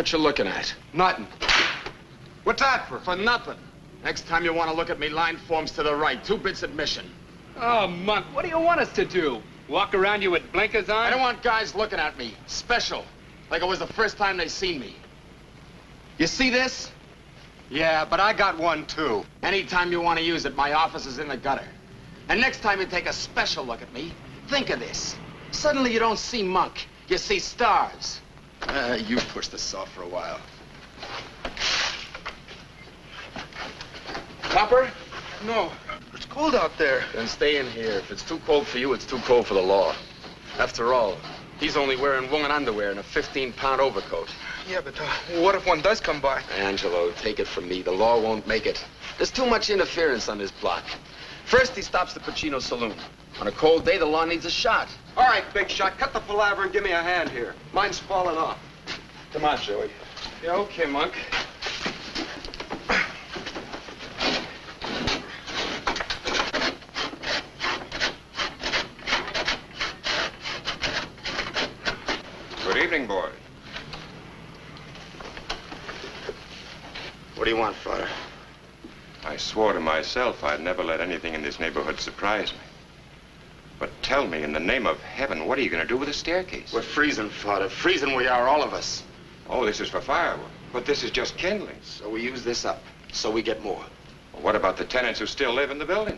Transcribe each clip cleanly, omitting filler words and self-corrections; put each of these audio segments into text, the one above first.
What you looking at? Nothing. What's that for? For nothing. Next time you want to look at me, line forms to the right. 2 bits admission. Oh, Monk, what do you want us to do? Walk around you with blinkers on? I don't want guys looking at me. Special. Like it was the first time they seen me. You see this? Yeah, but I got one, too. Anytime you want to use it, my office is in the gutter. And next time you take a special look at me, think of this. Suddenly you don't see Monk. You see stars. You push this off for a while. Copper? No. It's cold out there. Then stay in here. If it's too cold for you, it's too cold for the law. After all, he's only wearing woman underwear and a 15-pound overcoat. Yeah, but what if one does come by? Angelo, take it from me. The law won't make it. There's too much interference on this block. First, he stops the Pacino Saloon. On a cold day, the law needs a shot. All right, big shot. Cut the palaver and give me a hand here. Mine's falling off. Come on, Joey. Yeah, okay, Monk. Good evening, boys. What do you want, Father? I swore to myself I'd never let anything in this neighborhood surprise me. But tell me, in the name of heaven, what are you going to do with the staircase? We're freezing, Father. Freezing we are, all of us. Oh, this is for firewood. But this is just kindling. So we use this up, so we get more. Well, what about the tenants who still live in the building?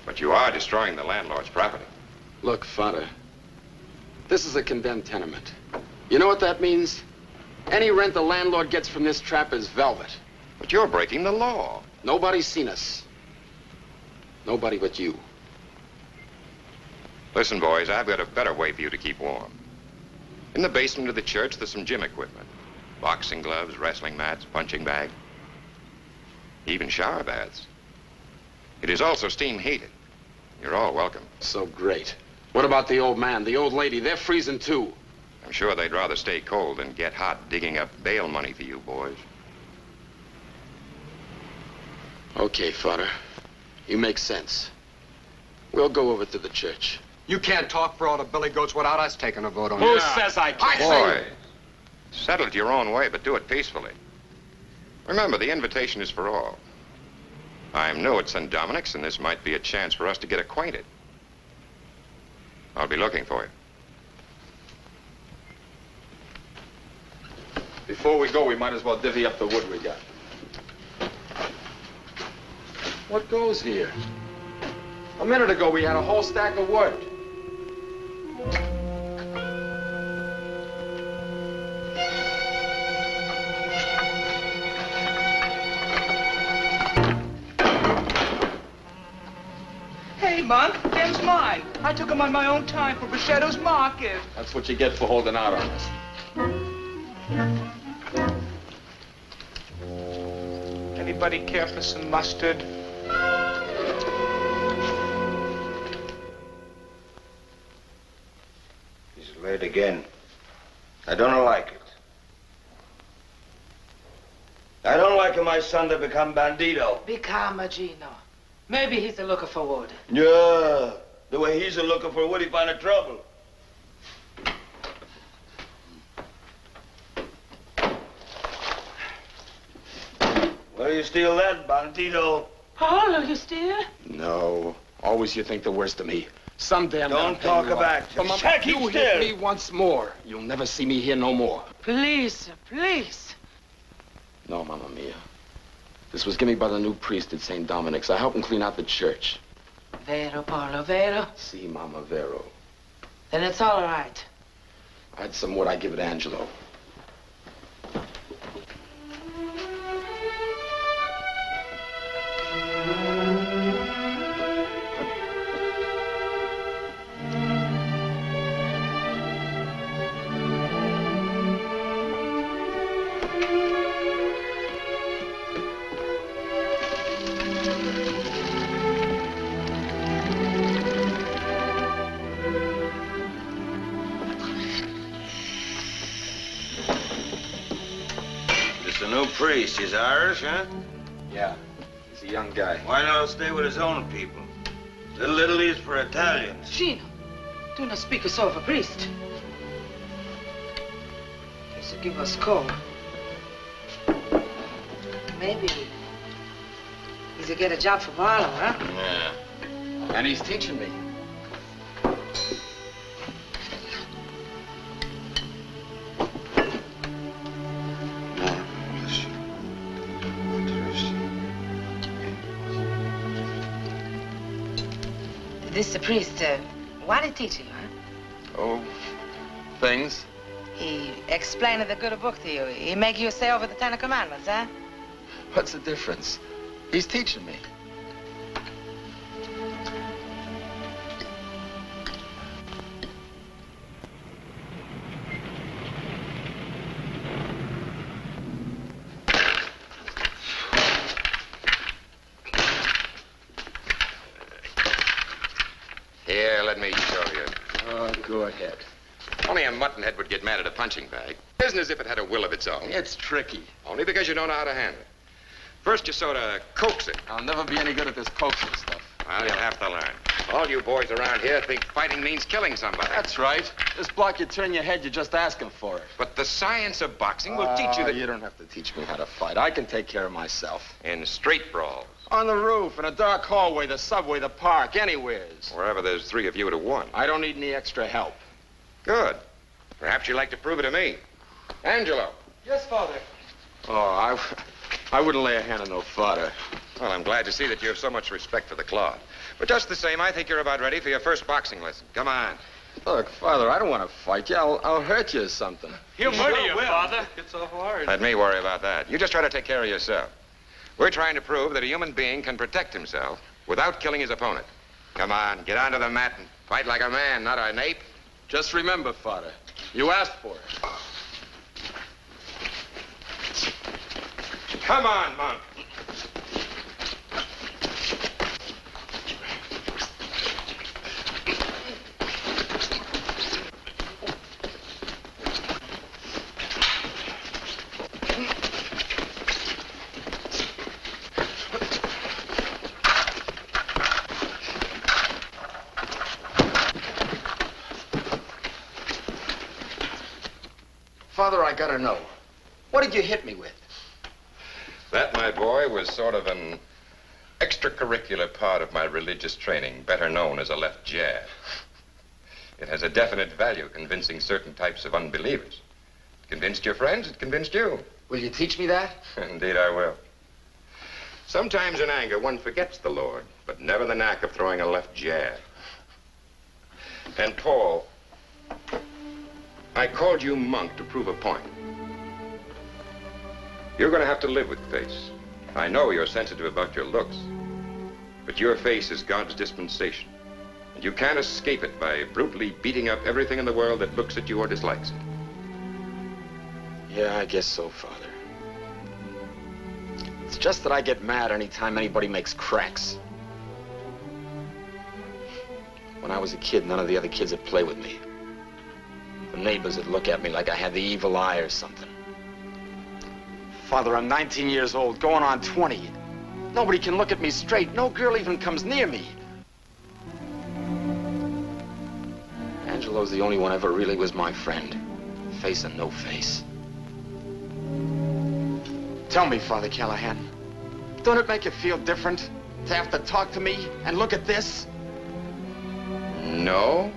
But you are destroying the landlord's property. Look, Father, this is a condemned tenement. You know what that means? Any rent the landlord gets from this trap is velvet. But you're breaking the law. Nobody's seen us. Nobody but you. Listen, boys, I've got a better way for you to keep warm. In the basement of the church, there's some gym equipment. Boxing gloves, wrestling mats, punching bag. Even shower baths. It is also steam heated. You're all welcome. So great. What about the old man, the old lady? They're freezing too. I'm sure they'd rather stay cold than get hot digging up bail money for you boys. Okay, Father. You make sense. We'll go over to the church. You can't talk for all the billy goats without us taking a vote on Who it. says I can't? Boys, settle it your own way, but do it peacefully. Remember, the invitation is for all. I'm new at St. Dominic's, and this might be a chance for us to get acquainted. I'll be looking for you. Before we go, we might as well divvy up the wood we got. What goes here? A minute ago, we had a whole stack of wood. Hey, Monk, them's mine. I took them on my own time for Bichetto's market. That's what you get for holding out on us. Anybody care for some mustard? He's late again. I don't like it. I don't like my son to become bandito. Be calm, Gino. Maybe he's a looking for wood. Yeah, the way he's a looking for wood, he find a trouble. Where do you steal that, bandito? Paolo, you steal? No. Always you think the worst of me. Someday I'm Don't gonna talk pay you about off. it. But Mama, Check, you keep hit still. me once more, you'll never see me here no more. Please, sir, please. No, Mamma Mia. This was given me by the new priest at St. Dominic's. I helped him clean out the church. Vero, Paolo, vero? Si, Mama Vero. Then it's all right. I had some wood, I give it to Angelo. Priest, he's Irish, huh? Yeah, he's a young guy. Why not stay with his own people? Little Italy's for Italians. Gino, do not speak so of a priest. It's a give us call. Maybe he's to get a job for Barlow, huh? Yeah. And he's teaching me. This priest, what did he teach you, huh? Oh, things. He explained the good book to you. He make you say over the Ten Commandments, huh? What's the difference? He's teaching me. Here, let me show you. Oh, go ahead. Only a muttonhead would get mad at a punching bag. It isn't as if it had a will of its own. It's tricky. Only because you don't know how to handle it. First, you sort of coax it. I'll never be any good at this coaxing stuff. Well, you'll have to learn. All you boys around here think fighting means killing somebody. That's right. This block you turn your head, you're just asking for it. But the science of boxing will teach you that... You don't have to teach me how to fight. I can take care of myself. In street brawls. On the roof, in a dark hallway, the subway, the park, anywheres. Wherever there's 3 of you to 1. I don't need any extra help. Good. Perhaps you'd like to prove it to me. Angelo. Yes, Father. Oh, I wouldn't lay a hand on no fodder. Well, I'm glad to see that you have so much respect for the cloth. But just the same, I think you're about ready for your first boxing lesson. Come on. Look, Father, I don't want to fight you. I'll hurt you or something. He'll murder you, will. Father. It's so hard. Let me worry about that. You just try to take care of yourself. We're trying to prove that a human being can protect himself without killing his opponent. Come on, get onto the mat and fight like a man, not an ape. Just remember, Father, you asked for it. Come on, Monk. Father, I gotta know. What did you hit me with? That, my boy, was sort of an extracurricular part of my religious training, better known as a left jab. It has a definite value convincing certain types of unbelievers. It convinced your friends, it convinced you. Will you teach me that? Indeed, I will. Sometimes in anger, one forgets the Lord, but never the knack of throwing a left jab. And Paul, I called you Monk to prove a point. You're going to have to live with face. I know you're sensitive about your looks, but your face is God's dispensation, and you can't escape it by brutally beating up everything in the world that looks at you or dislikes it. Yeah, I guess so, Father. It's just that I get mad anytime anybody makes cracks. When I was a kid, none of the other kids would play with me. The neighbors would look at me like I had the evil eye or something. Father, I'm 19 years old, going on 20. Nobody can look at me straight. No girl even comes near me. Angelo's the only one ever really was my friend. Face and no face. Tell me, Father Callahan, don't it make you feel different to have to talk to me and look at this? No.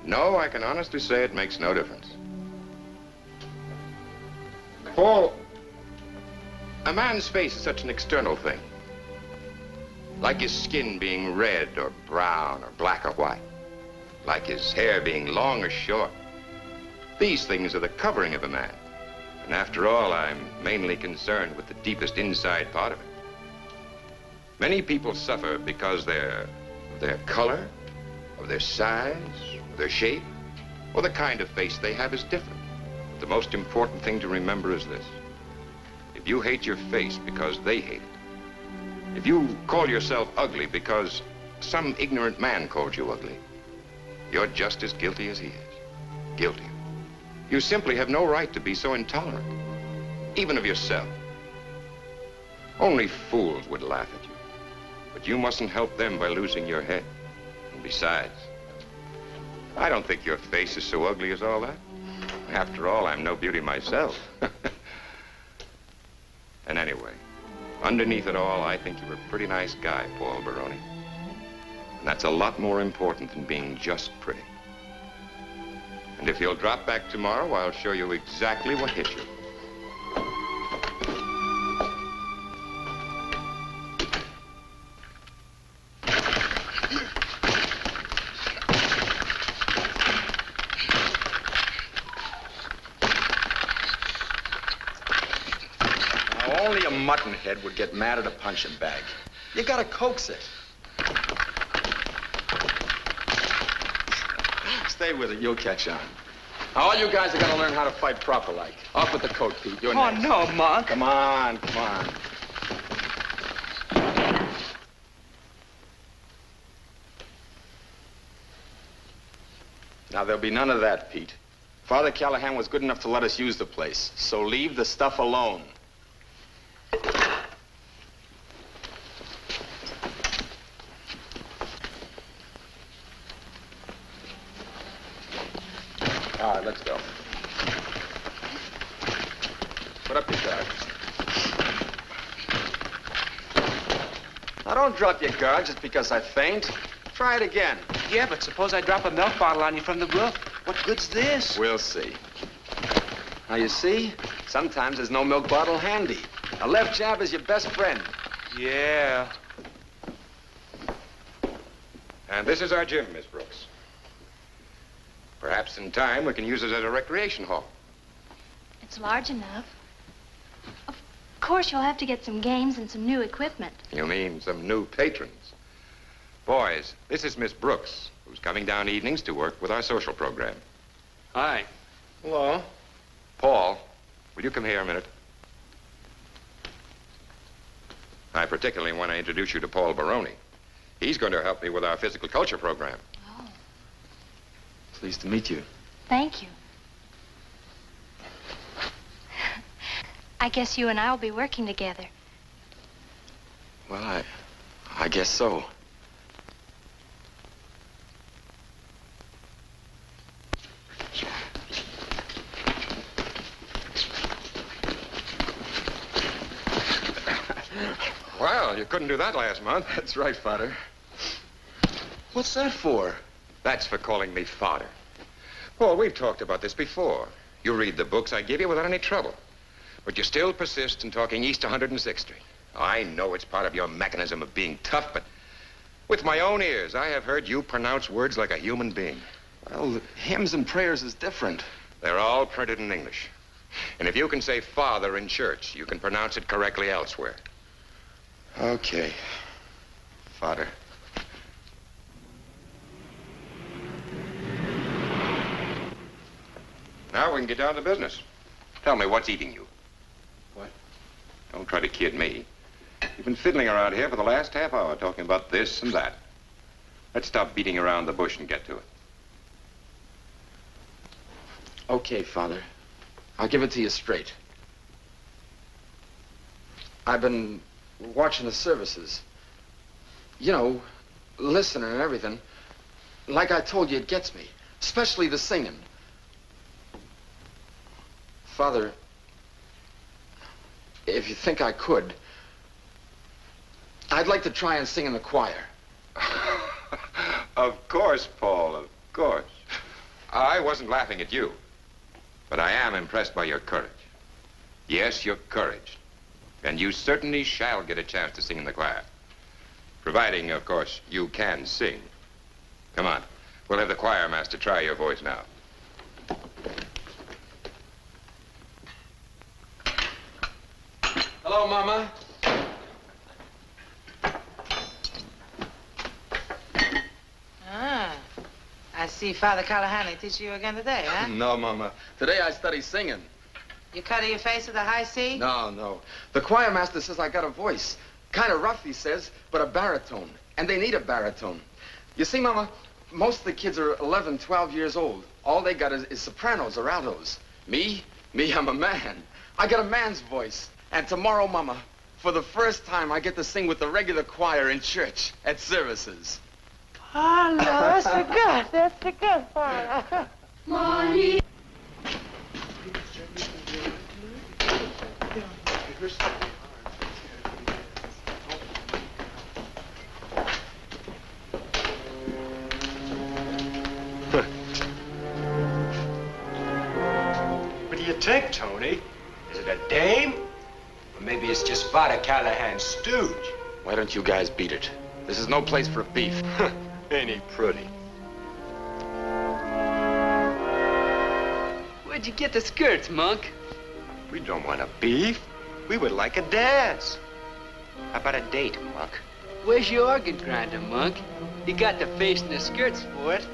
No, I can honestly say it makes no difference. Paul, a man's face is such an external thing. Like his skin being red or brown or black or white. Like his hair being long or short. These things are the covering of a man. And after all, I'm mainly concerned with the deepest inside part of it. Many people suffer because their color, or their size, or their shape, or the kind of face they have is different. But the most important thing to remember is this. If you hate your face because they hate it, if you call yourself ugly because some ignorant man called you ugly, you're just as guilty as he is. Guilty. You simply have no right to be so intolerant, even of yourself. Only fools would laugh at you, but you mustn't help them by losing your head. And besides, I don't think your face is so ugly as all that. After all, I'm no beauty myself. And anyway, underneath it all, I think you're a pretty nice guy, Paul Baroni. And that's a lot more important than being just pretty. And if you'll drop back tomorrow, I'll show you exactly what hit you. Only a muttonhead would get mad at a punching bag. You gotta coax it. Stay with it, you'll catch on. Now, all you guys are gonna learn how to fight proper like. Off with the coat, Pete. You're Oh, next. no, Monk. Come on, come on. Now, there'll be none of that, Pete. Father Callahan was good enough to let us use the place, so leave the stuff alone. All right, let's go. Put up your guard. Now, don't drop your guard just because I faint. Try it again. Yeah, but suppose I drop a milk bottle on you from the roof. What good's this? We'll see. Now, you see, sometimes there's no milk bottle handy. A left jab is your best friend. Yeah. And this is our gym, Miss Brooks. Perhaps in time we can use it as a recreation hall. It's large enough. Of course, you'll have to get some games and some new equipment. You mean some new patrons? Boys, this is Miss Brooks, who's coming down evenings to work with our social program. Hi. Hello. Paul, will you come here a minute? I particularly want to introduce you to Paul Baroni. He's going to help me with our physical culture program. Oh, Pleased to meet you. thank you. I guess you and I will be working together. Well, I guess so. Well, you couldn't do that last month. That's right, Father. What's that for? That's for calling me father. Paul, we've talked about this before. You read the books I give you without any trouble. But you still persist in talking East 106th Street. I know it's part of your mechanism of being tough, but with my own ears, I have heard you pronounce words like a human being. Well, hymns and prayers is different. They're all printed in English. And if you can say father in church, you can pronounce it correctly elsewhere. Okay. Father. Now we can get down to business. Tell me, what's eating you? What? Don't try to kid me. You've been fiddling around here for the last half hour talking about this and that. Let's stop beating around the bush and get to it. Okay, Father. I'll give it to you straight. I've been watching the services. You know, listening and everything. Like I told you, it gets me. Especially the singing. Father, if you think I could, I'd like to try and sing in the choir. Of course, Paul, of course. I wasn't laughing at you, but I am impressed by your courage. Yes, your courage. And you certainly shall get a chance to sing in the choir. Providing, of course, you can sing. Come on. We'll have the choir master try your voice now. Hello, Mama. Ah, I see Father Callahan teach you again today, huh? No, Mama. Today I study singing. You cut your face with a high C? No. The choir master says I got a voice. Kind of rough, he says, but a baritone. And they need a baritone. You see, Mama, most of the kids are 11, 12 years old. All they got is sopranos or altos. Me, I'm a man. I got a man's voice. And tomorrow, Mama, for the first time, I get to sing with the regular choir in church at services. Oh, no, that's a good, Father. Money. What do you think, Tony? Is it a dame? Or maybe it's just Father Callahan's stooge? Why don't you guys beat it? This is no place for a beef. Ain't he pretty? Where'd you get the skirts, Monk? We don't want a beef. We would like a dance. How about a date, Monk? Where's your organ grinder, Monk? You got the face and the skirts for it.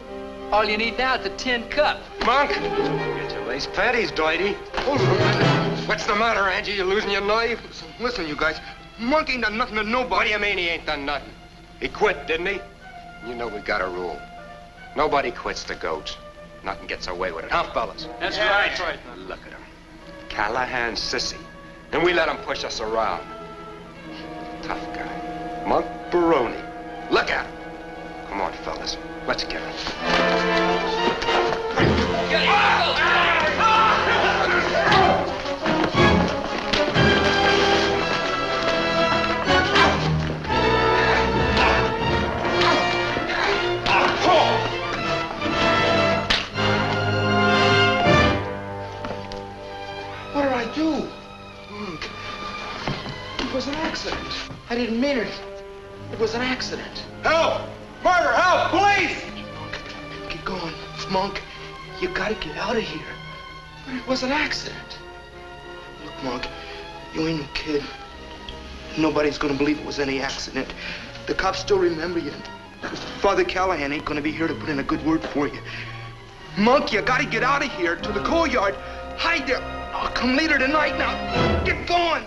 All you need now is a tin cup. Monk! Get your lace panties, Doity. Hold on a minute. What's the matter, Angie? You losing your knife? Listen, you guys. Monk ain't done nothing to nobody. What do you mean he ain't done nothing? He quit, didn't he? You know we got a rule. Nobody quits the goats. Nothing gets away with it, huh, fellas? That's right. Now look at him. Callahan's sissy. And we let him push us around. Tough guy. Monk Baroni. Look at him. Come on, fellas. Let's get him. What did I do? Monk, it was an accident. I didn't mean it. It was an accident. Help! Murder! Help! Police! Monk, keep going. Monk, you gotta get out of here. But it was an accident. Look, Monk, you ain't no kid. Nobody's gonna believe it was any accident. The cops still remember you. Father Callahan ain't gonna be here to put in a good word for you. Monk, you gotta get out of here to the coal yard. Hide there. I'll come later tonight now. Get going.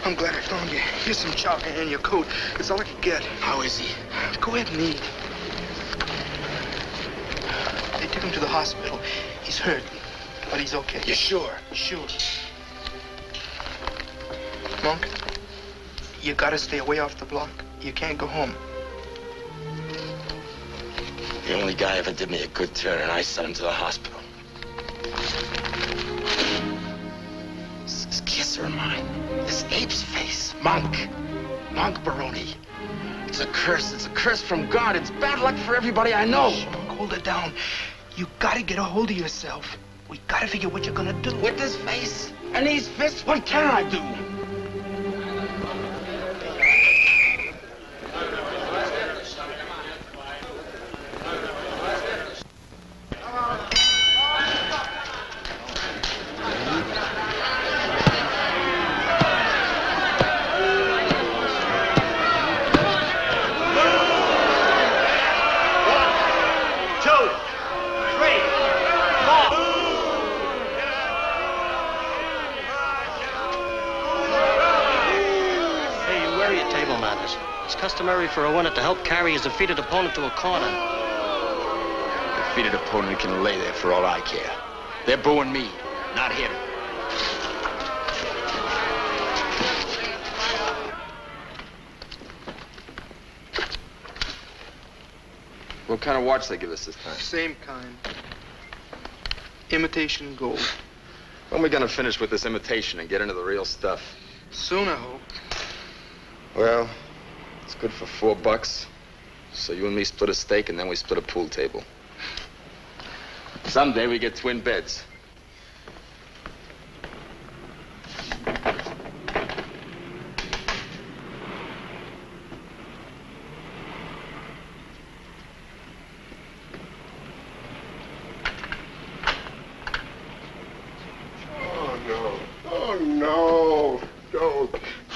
I'm glad I found you. Here's some chocolate and your coat. It's all I could get. How is he? Go ahead and eat. They took him to the hospital. He's hurt, but he's okay. You sure? Sure. Monk, you gotta stay away off the block. You can't go home. The only guy ever did me a good turn, and I sent him to the hospital. This kisser of mine. This ape's face. Monk. Monk Baroni. It's a curse. It's a curse from God. It's bad luck for everybody I know. Monk, hold it down. You gotta get a hold of yourself. We gotta figure what you're gonna do. With this face and these fists, what can I do? Customary for a winner to help carry his defeated opponent to a corner. The defeated opponent can lay there for all I care. They're booing me, not him. What kind of watch they give us this time? Same kind. Imitation gold. When are we gonna finish with this imitation and get into the real stuff? Soon, I hope. Well, it's good for $4. So you and me split a steak and then we split a pool table. Someday we get twin beds.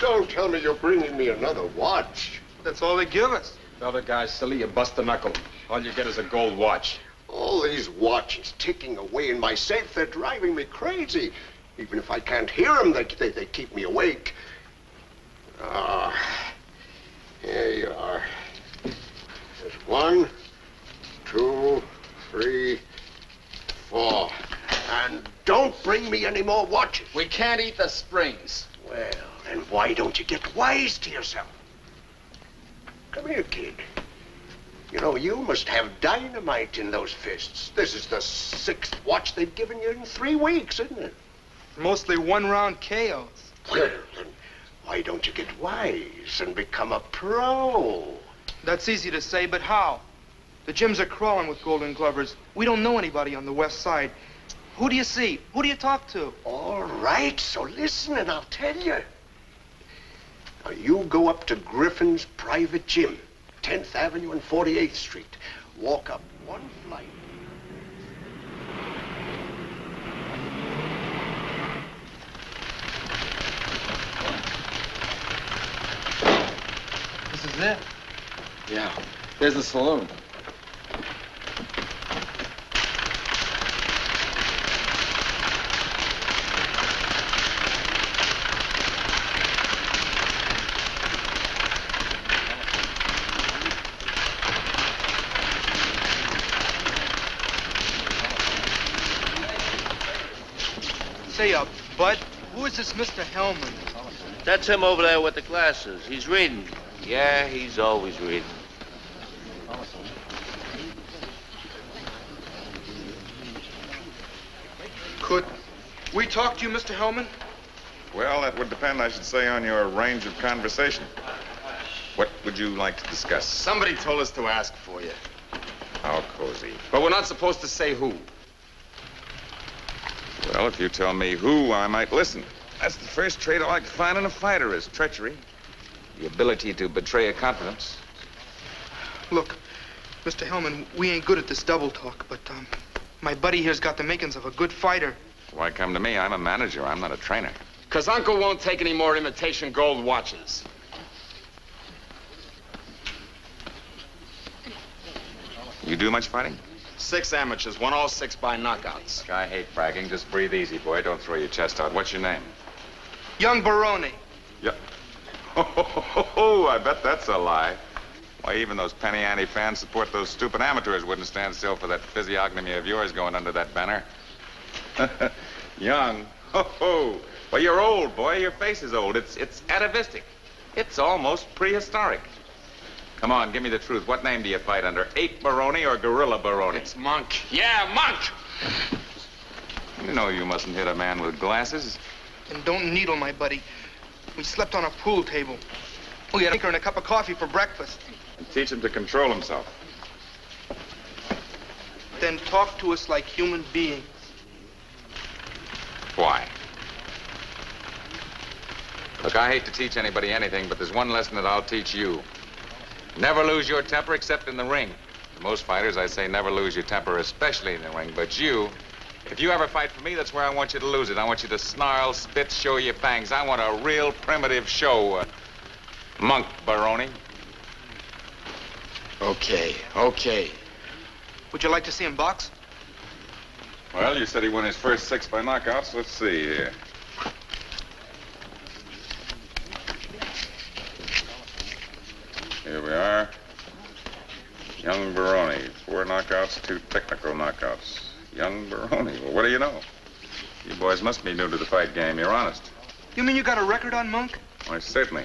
Don't tell me you're bringing me another watch. That's all they give us. Tell the guy, silly, you bust a knuckle. All you get is a gold watch. All these watches ticking away in my safe, they're driving me crazy. Even if I can't hear them, they keep me awake. Here you are. There's 1, 2, 3, 4. And don't bring me any more watches. We can't eat the springs. Well, then why don't you get wise to yourself? Come here, kid. You know, you must have dynamite in those fists. This is the 6th watch they've given you in 3 weeks, isn't it? Mostly one-round KOs. Well, then why don't you get wise and become a pro? That's easy to say, but how? The gyms are crawling with Golden Glovers. We don't know anybody on the west side. Who do you see? Who do you talk to? All right, so listen and I'll tell you. Now, you go up to Griffin's private gym, 10th Avenue and 48th Street. Walk up 1 flight. This is it. Yeah, there's the saloon. Say, Bud, who is this Mr. Hellman? That's him over there with the glasses. He's reading. Yeah, he's always reading. Could we talk to you, Mr. Hellman? Well, that would depend, I should say, on your range of conversation. What would you like to discuss? Somebody told us to ask for you. How cozy. But we're not supposed to say who. Well, if you tell me who, I might listen. That's the first trait I like to find in a fighter is treachery. The ability to betray a confidence. Look, Mr. Hellman, we ain't good at this double talk, but my buddy here's got the makings of a good fighter. Why come to me? I'm a manager. I'm not a trainer. 'Cause Uncle won't take any more imitation gold watches. You do much fighting? 6 amateurs, won all 6 by knockouts. Look, I hate bragging. Just breathe easy, boy. Don't throw your chest out. What's your name? Young Baroni. Yeah. Oh, I bet that's a lie. Why, even those penny ante fans support those stupid amateurs wouldn't stand still for that physiognomy of yours going under that banner. Young. Ho. Well, you're old, boy. Your face is old. It's atavistic. It's almost prehistoric. Come on, give me the truth. What name do you fight under? Ape Baroni or Gorilla Baroni? It's Monk. Yeah, Monk! You know you mustn't hit a man with glasses. And don't needle my buddy. We slept on a pool table. We had a and a cup of coffee for breakfast. And teach him to control himself. Then talk to us like human beings. Why? Look, I hate to teach anybody anything, but there's one lesson that I'll teach you. Never lose your temper except in the ring. To most fighters, I say never lose your temper, especially in the ring. But you, if you ever fight for me, that's where I want you to lose it. I want you to snarl, spit, show your fangs. I want a real primitive show. Monk Baroni. Okay. Would you like to see him box? Well, you said he won his first 6 by knockouts. Let's see here. Here we are. Young Baroni. 4 knockouts, 2 technical knockouts. Young Baroni. Well, what do you know? You boys must be new to the fight game. You're honest. You mean you got a record on Monk? Why, certainly.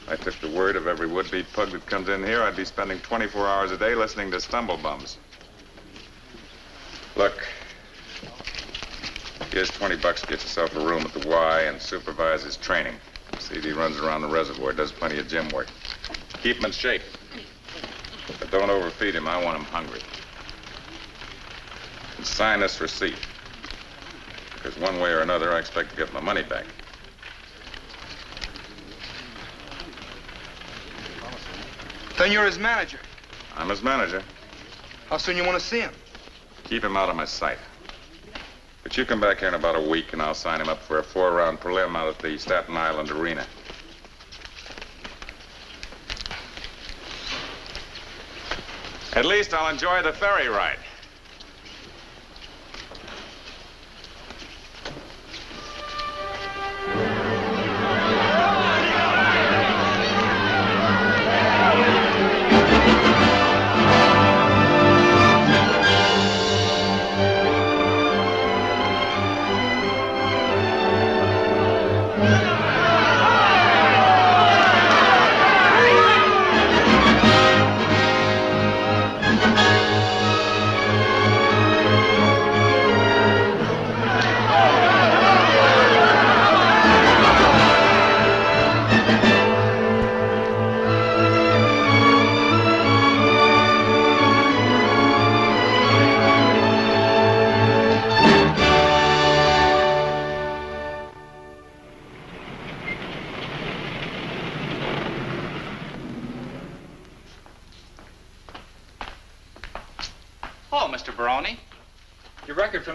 If I took the word of every would-be pug that comes in here, I'd be spending 24 hours a day listening to stumble bums. Look, here's $20 to get yourself a room at the Y and supervise his training. See if he runs around the reservoir, does plenty of gym work. Keep him in shape. But don't overfeed him. I want him hungry. And sign this receipt. Because one way or another, I expect to get my money back. Then you're his manager. I'm his manager. How soon you want to see him? Keep him out of my sight. But you come back here in about a week, and I'll sign him up for a 4-round prelim out at the Staten Island Arena. At least I'll enjoy the ferry ride.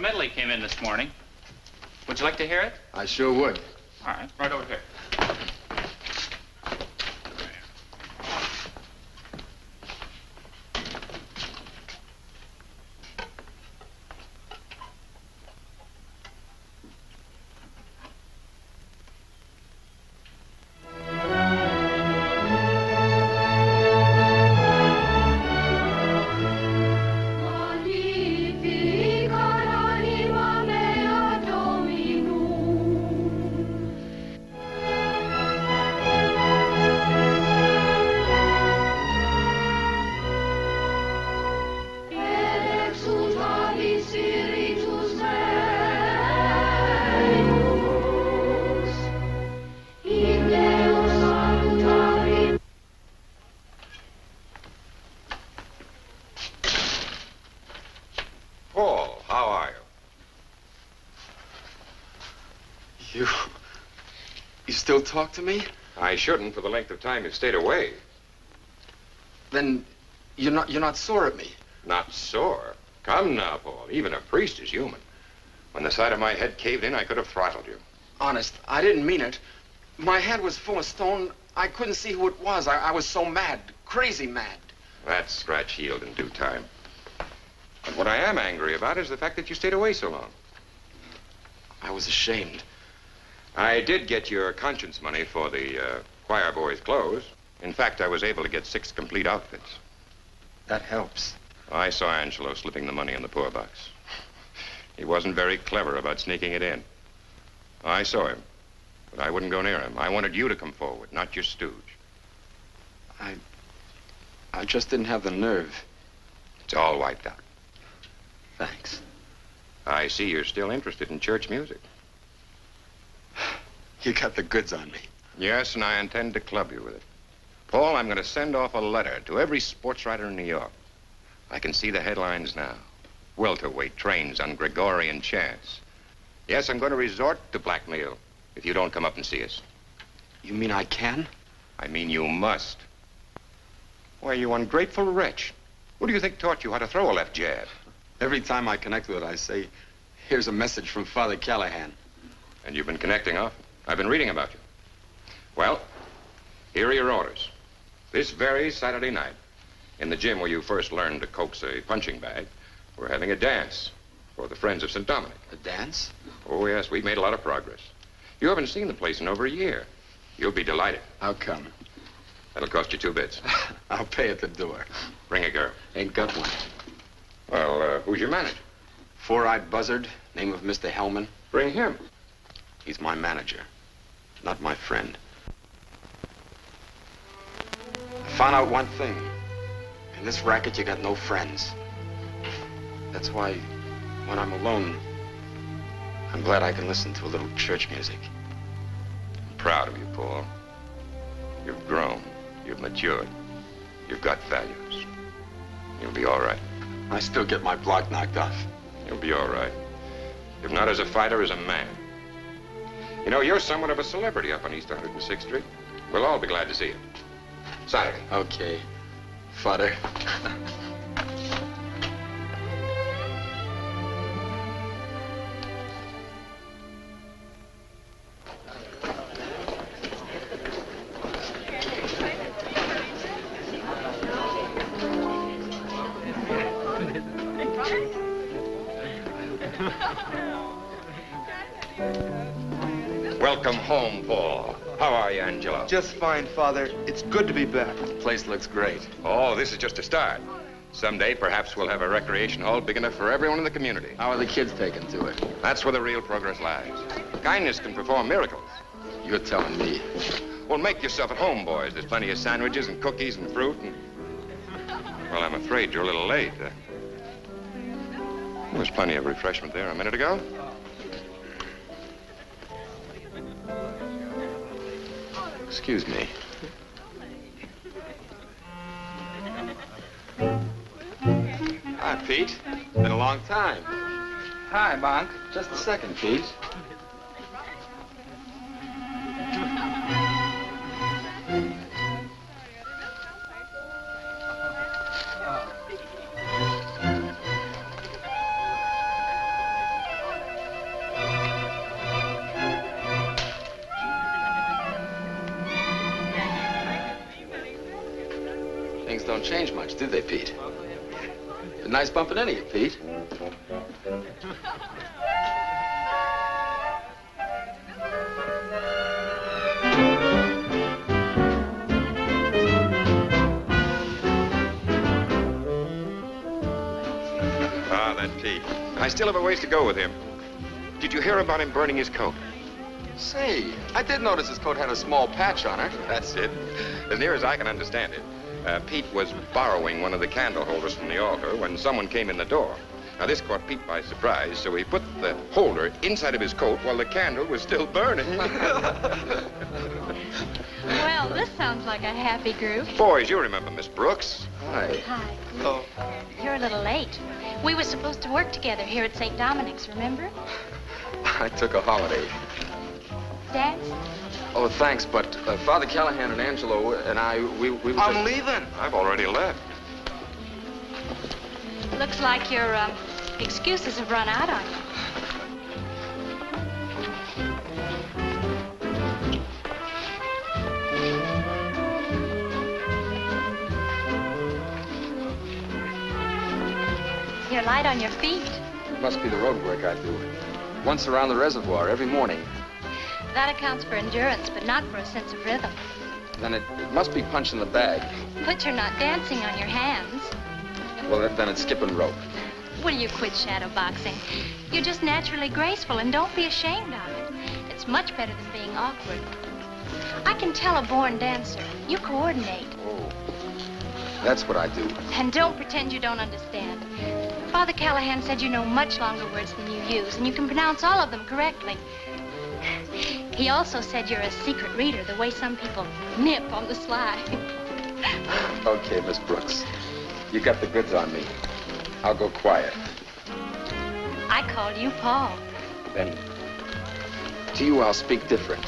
medley came in this morning. Would you like to hear it? I sure would. All right, right over here. You still talk to me? I shouldn't for the length of time you've stayed away. Then you're not sore at me? Not sore? Come now, Paul. Even a priest is human. When the side of my head caved in, I could have throttled you. Honest, I didn't mean it. My head was full of stone. I couldn't see who it was. I was so mad, crazy mad. That scratch healed in due time. But what I am angry about is the fact that you stayed away so long. I was ashamed. I did get your conscience money for the choir boys' clothes. In fact, I was able to get 6 complete outfits. That helps. I saw Angelo slipping the money in the poor box. He wasn't very clever about sneaking it in. I saw him, but I wouldn't go near him. I wanted you to come forward, not your stooge. I just didn't have the nerve. It's all wiped out. Thanks. I see you're still interested in church music. You got the goods on me. Yes, and I intend to club you with it. Paul, I'm going to send off a letter to every sports writer in New York. I can see the headlines now. Welterweight trains on Gregorian chance. Yes, I'm going to resort to blackmail if you don't come up and see us. You mean I can? I mean you must. Why, you ungrateful wretch. Who do you think taught you how to throw a left jab? Every time I connect with it, I say, here's a message from Father Callahan. And you've been connecting often. I've been reading about you. Well, here are your orders. This very Saturday night, in the gym where you first learned to coax a punching bag, we're having a dance for the Friends of St. Dominic. A dance? Oh, yes, we've made a lot of progress. You haven't seen the place in over a year. You'll be delighted. How come? That'll cost you 2 bits. I'll pay at the door. Bring a girl. Ain't got one. Well, who's your manager? Four-eyed buzzard, name of Mr. Hellman. Bring him. He's my manager, not my friend. I found out one thing. In this racket, you got no friends. That's why, when I'm alone, I'm glad I can listen to a little church music. I'm proud of you, Paul. You've grown. You've matured. You've got values. You'll be all right. I still get my block knocked off. You'll be all right. If not as a fighter, as a man. You know, you're somewhat of a celebrity up on East 106th Street. We'll all be glad to see you. Saturday. Okay. Fodder. Welcome home, Paul. How are you, Angelo? Just fine, Father. It's good to be back. The place looks great. Oh, this is just a start. Someday, perhaps we'll have a recreation hall big enough for everyone in the community. How are the kids taking to it? That's where the real progress lies. Kindness can perform miracles. You're telling me. Well, make yourself at home, boys. There's plenty of sandwiches and cookies and fruit and... Well, I'm afraid you're a little late. There was plenty of refreshment there a minute ago. Excuse me. Hi, Pete. Been a long time. Hi, Monk. Just a second, Pete. don't change much, do they, Pete? A nice bumping into you, Pete. Ah, that Pete. I still have a ways to go with him. Did you hear about him burning his coat? Say, I did notice his coat had a small patch on it. That's it. As near as I can understand it, Pete was borrowing one of the candle holders from the altar when someone came in the door. Now, this caught Pete by surprise, so he put the holder inside of his coat while the candle was still burning. Well, this sounds like a happy group. Boys, you remember Miss Brooks. Hi. Hi. Oh. You're a little late. We were supposed to work together here at St. Dominic's, remember? I took a holiday. Dance? Oh, thanks, but Father Callahan and Angelo and we were I'm just... leaving. I've already left. Looks like your excuses have run out on you. You're light on your feet. It must be the road work I do. Once around the reservoir every morning. That accounts for endurance, but not for a sense of rhythm. Then it must be punching the bag. But you're not dancing on your hands. Well, then it's skipping rope. Will you quit shadow boxing? You're just naturally graceful, and don't be ashamed of it. It's much better than being awkward. I can tell a born dancer. You coordinate. Oh, that's what I do. And don't pretend you don't understand. Father Callahan said you know much longer words than you use, and you can pronounce all of them correctly. He also said you're a secret reader, the way some people nip on the sly. Okay, Miss Brooks. You got the goods on me. I'll go quiet. I called you Paul. Then, to you, I'll speak different.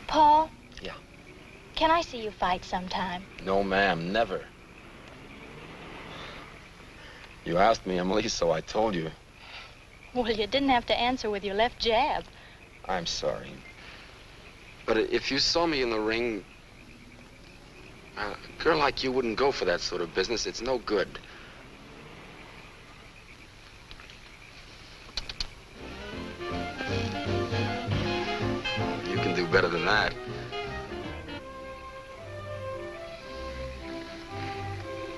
Paul? Yeah. Can I see you fight sometime? No, ma'am, never. You asked me, Emily, so I told you. Well, you didn't have to answer with your left jab. I'm sorry. But if you saw me in the ring, a girl like you wouldn't go for that sort of business. It's no good. You can do better than that.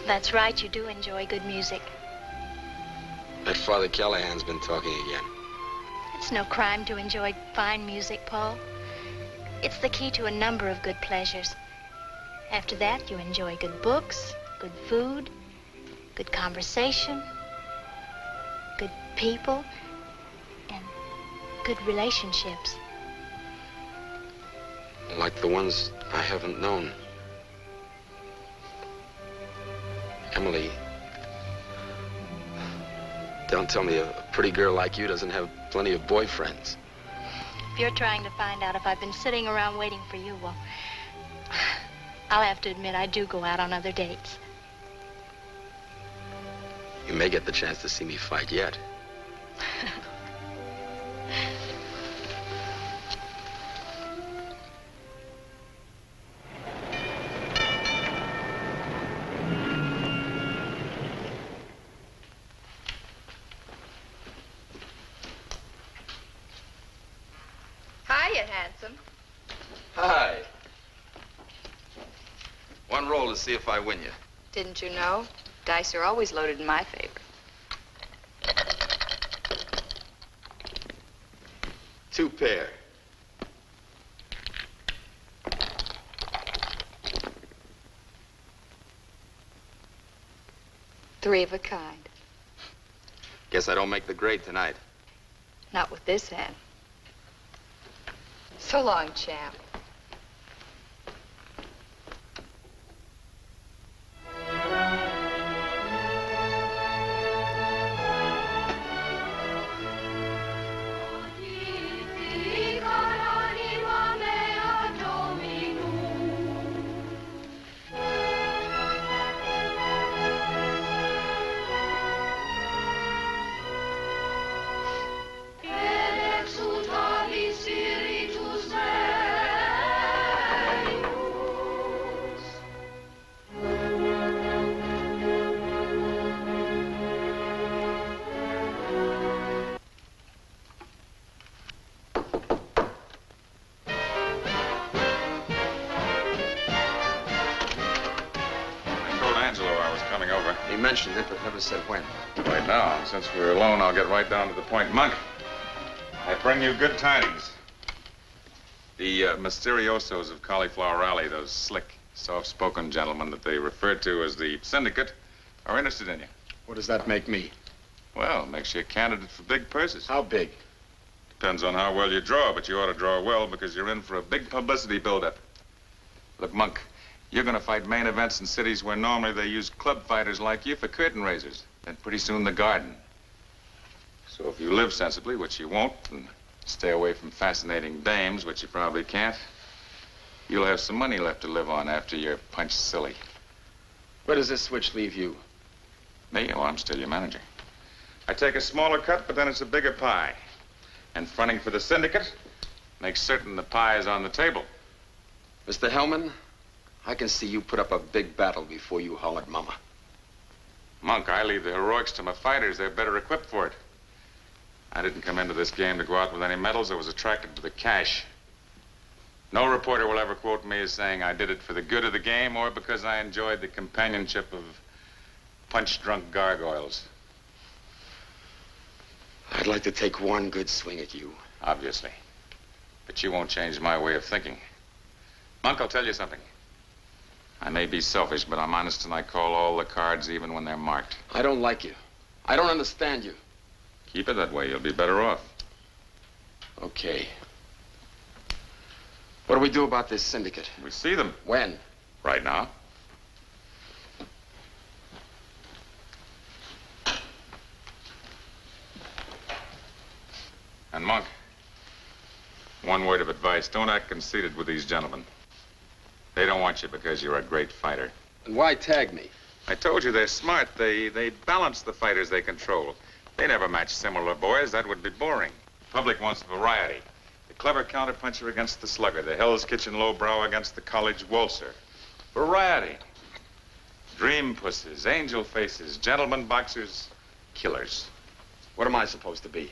That's right, you do enjoy good music. That Father Callahan's been talking again. It's no crime to enjoy fine music, Paul. It's the key to a number of good pleasures. After that, you enjoy good books, good food, good conversation, good people, and good relationships. Like the ones I haven't known. Emily, don't tell me a pretty girl like you doesn't have plenty of boyfriends. If you're trying to find out if I've been sitting around waiting for you, well, I'll have to admit I do go out on other dates. You may get the chance to see me fight yet. Hiya, handsome. Hi. One roll to see if I win you. Didn't you know? Dice are always loaded in my favor. 2 pair. Three of a kind. Guess I don't make the grade tonight. Not with this hand. So long, champ. mentioned it, but never said when. Right now, since we're alone, I'll get right down to the point. Monk, I bring you good tidings. The Mysteriosos of Cauliflower Alley, those slick, soft-spoken gentlemen that they refer to as the syndicate, are interested in you. What does that make me? Well, makes you a candidate for big purses. How big? Depends on how well you draw, but you ought to draw well because you're in for a big publicity buildup. Look, Monk, you're going to fight main events in cities where normally they use club fighters like you for curtain raisers. And pretty soon the Garden. So if you live sensibly, which you won't, and stay away from fascinating dames, which you probably can't, you'll have some money left to live on after you're punched silly. Where does this switch leave you? Me? Oh, I'm still your manager. I take a smaller cut, but then it's a bigger pie. And fronting for the syndicate makes certain the pie is on the table. Mr. Hellman, I can see you put up a big battle before you hollered mama. Monk, I leave the heroics to my fighters. They're better equipped for it. I didn't come into this game to go out with any medals. I was attracted to the cash. No reporter will ever quote me as saying I did it for the good of the game or because I enjoyed the companionship of punch-drunk gargoyles. I'd like to take one good swing at you. Obviously. But you won't change my way of thinking. Monk, I'll tell you something. I may be selfish, but I'm honest and I call all the cards even when they're marked. I don't like you. I don't understand you. Keep it that way. You'll be better off. Okay. What do we do about this syndicate? We see them. When? Right now. And Monk, one word of advice. Don't act conceited with these gentlemen. They don't want you because you're a great fighter. And why tag me? I told you they're smart. They balance the fighters they control. They never match similar boys. That would be boring. The public wants variety. The clever counterpuncher against the slugger. The Hell's Kitchen lowbrow against the college waltzer. Variety. Dream pussies, angel faces, gentlemen boxers, killers. What am I supposed to be?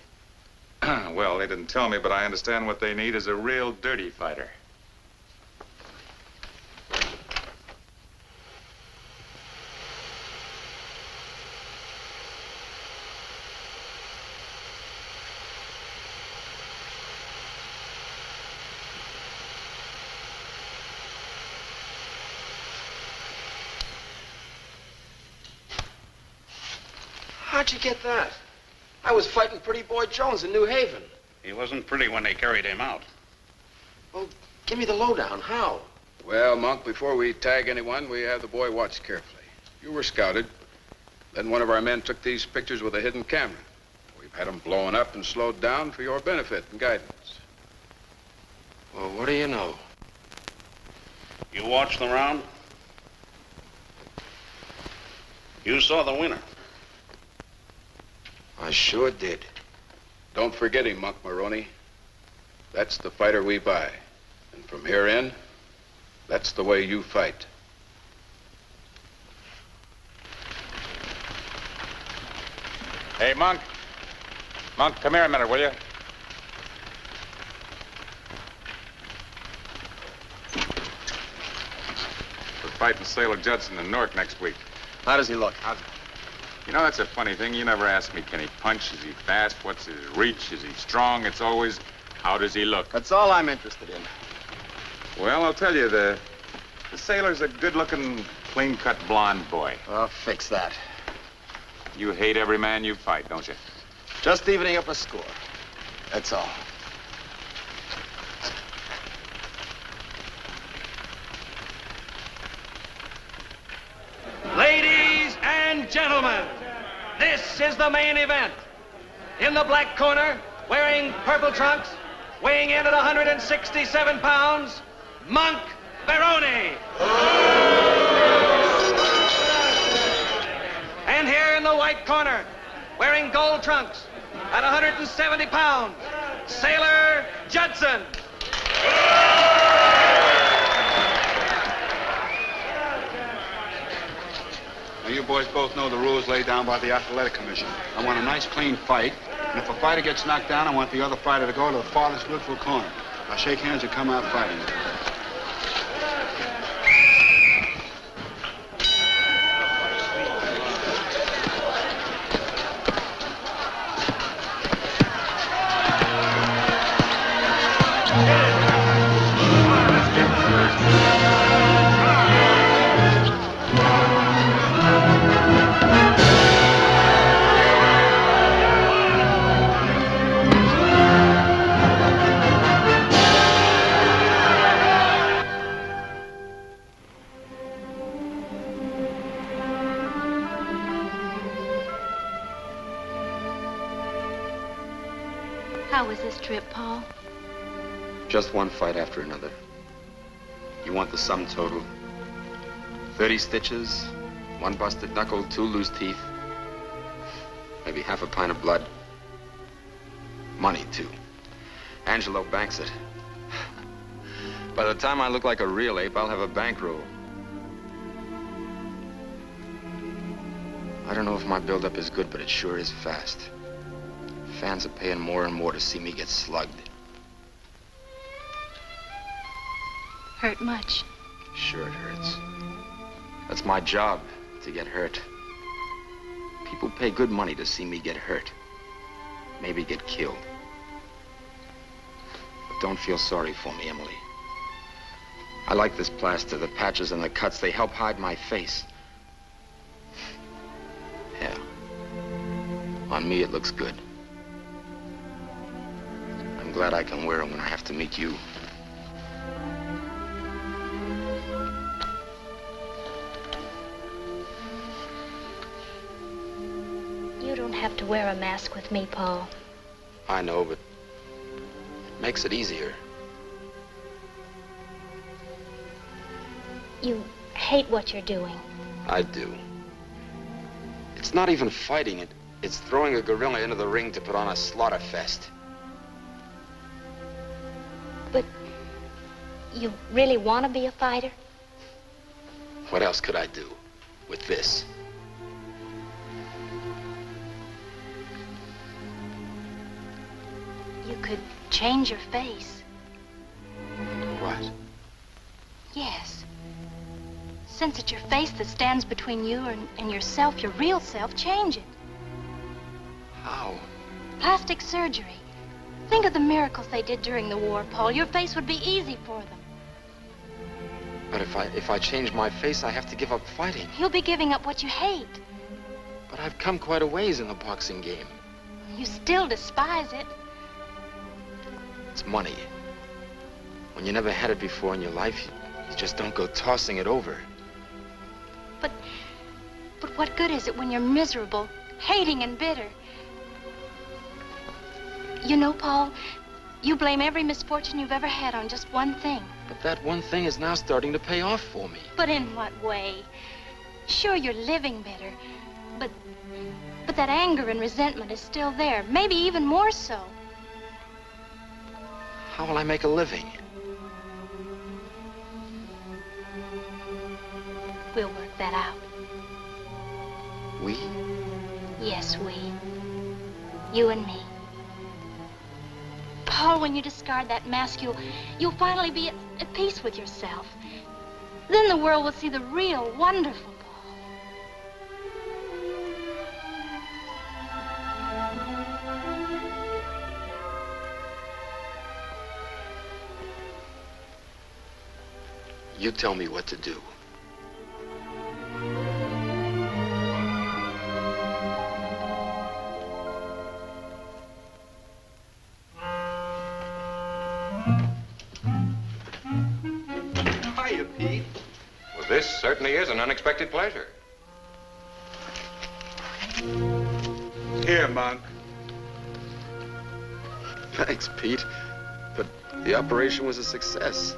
Well, they didn't tell me, but I understand what they need is a real dirty fighter. How'd you get that? I was fighting Pretty Boy Jones in New Haven. He wasn't pretty when they carried him out. Well, give me the lowdown. How? Well, Monk, before we tag anyone, we have the boy watched carefully. You were scouted. Then one of our men took these pictures with a hidden camera. We've had them blown up and slowed down for your benefit and guidance. Well, what do you know? You watched the round? You saw the winner. I sure did. Don't forget him, Monk Baroni. That's the fighter we buy. And from here in, that's the way you fight. Hey, Monk. Monk, come here a minute, will you? We're fighting Sailor Judson in Newark next week. How does he look? You know, that's a funny thing. You never ask me, can he punch? Is he fast? What's his reach? Is he strong? It's always, how does he look? That's all I'm interested in. Well, I'll tell you, the Sailor's a good-looking, clean-cut blonde boy. I'll fix that. You hate every man you fight, don't you? Just evening up a score. That's all. Ladies and gentlemen, this is the main event. In the black corner, wearing purple trunks, weighing in at 167 pounds, Monk Baroni. And here in the white corner, wearing gold trunks, at 170 pounds, Sailor Judson. Now, you boys both know the rules laid down by the Athletic Commission. I want a nice, clean fight, and if a fighter gets knocked down, I want the other fighter to go to the farthest neutral corner. I'll shake hands and come out fighting. How was this trip, Paul? Just one fight after another. You want the sum total? 30 stitches, 1 busted knuckle, 2 loose teeth, maybe half a pint of blood. Money, too. Angelo banks it. By the time I look like a real ape, I'll have a bankroll. I don't know if my buildup is good, but it sure is fast. Fans are paying more and more to see me get slugged. Hurt much? Sure it hurts. That's my job, to get hurt. People pay good money to see me get hurt. Maybe get killed. But don't feel sorry for me, Emily. I like this plaster. The patches and the cuts, they help hide my face. Yeah. On me, it looks good. I'm glad I can wear it when I have to meet you. You don't have to wear a mask with me, Paul. I know, but it makes it easier. You hate what you're doing. I do. It's not even fighting. It's throwing a gorilla into the ring to put on a slaughter fest. But you really want to be a fighter? What else could I do with this? You could change your face. What? Yes. Since it's your face that stands between you and yourself, your real self, change it. How? Plastic surgery. Think of the miracles they did during the war, Paul. Your face would be easy for them. But if I change my face, I have to give up fighting. You'll be giving up what you hate. But I've come quite a ways in the boxing game. You still despise it. It's money. When you never had it before in your life, you just don't go tossing it over. But what good is it when you're miserable, hating and bitter? You know, Paul, you blame every misfortune you've ever had on just one thing. But that one thing is now starting to pay off for me. But in what way? Sure, you're living better, but that anger and resentment is still there, maybe even more so. How will I make a living? We'll work that out. We? Yes, we. You and me. Paul, when you discard that mask, you'll finally be at peace with yourself. Then the world will see the real, wonderful Paul. You tell me what to do. Hiya, Pete. Well, this certainly is an unexpected pleasure. Here, Monk. Thanks, Pete. But the operation was a success.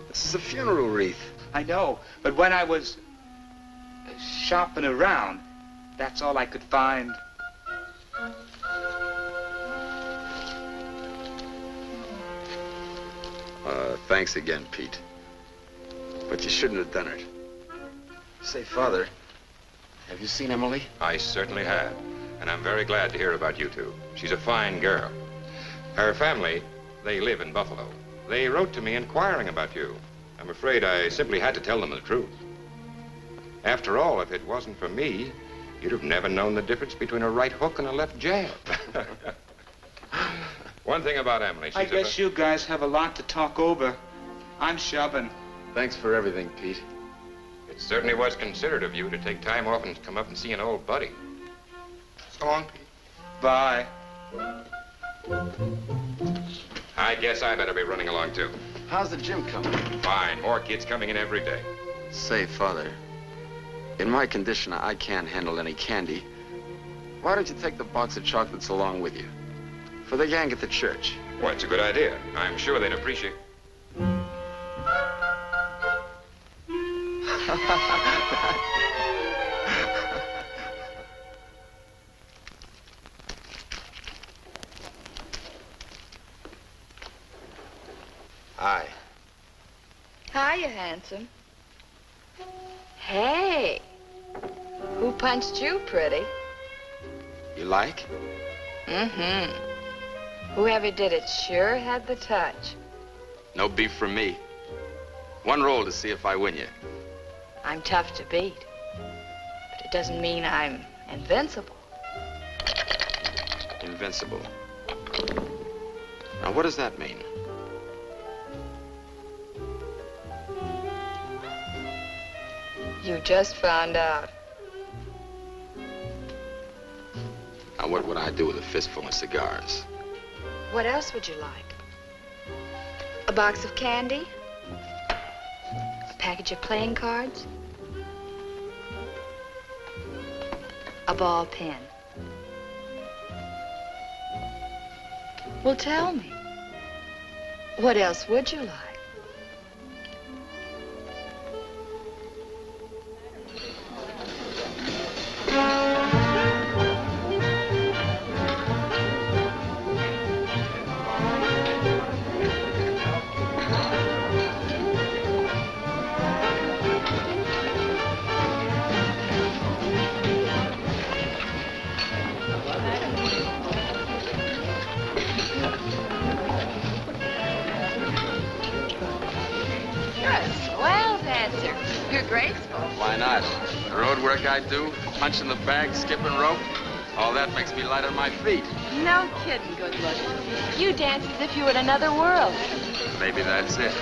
This is a funeral wreath. I know, but when I was shopping around, that's all I could find. Thanks again, Pete. But you shouldn't have done it. Say, Father, have you seen Emily? I certainly have. And I'm very glad to hear about you two. She's a fine girl. Her family, they live in Buffalo. They wrote to me inquiring about you. I'm afraid I simply had to tell them the truth. After all, if it wasn't for me, you'd have never known the difference between a right hook and a left jab. One One thing about Emily, she's I guess you guys have a lot to talk over. I'm shoving. Thanks for everything, Pete. It certainly was considerate of you to take time off and come up and see an old buddy. So long, Pete. Bye. I guess I better be running along, too. How's the gym coming? Fine. More kids coming in every day. Say, Father, in my condition, I can't handle any candy. Why don't you take the box of chocolates along with you? For the gang at the church. Well, it's a good idea. I'm sure they'd appreciate it. Hi. Hiya, handsome. Hey, who punched you, pretty? You like? Mm-hmm. Whoever did it sure had the touch. No beef from me. One roll to see if I win you. I'm tough to beat, but it doesn't mean I'm invincible. Invincible. Now, what does that mean? You just found out. Now, what would I do with a fistful of cigars? What else would you like? A box of candy? A package of playing cards? A ball pen? Well, tell me. What else would you like? Why not? The road work I do, punching the bag, skipping rope, all that makes me light on my feet. No kidding, good looking. You dance as if you were in another world. Maybe that's it.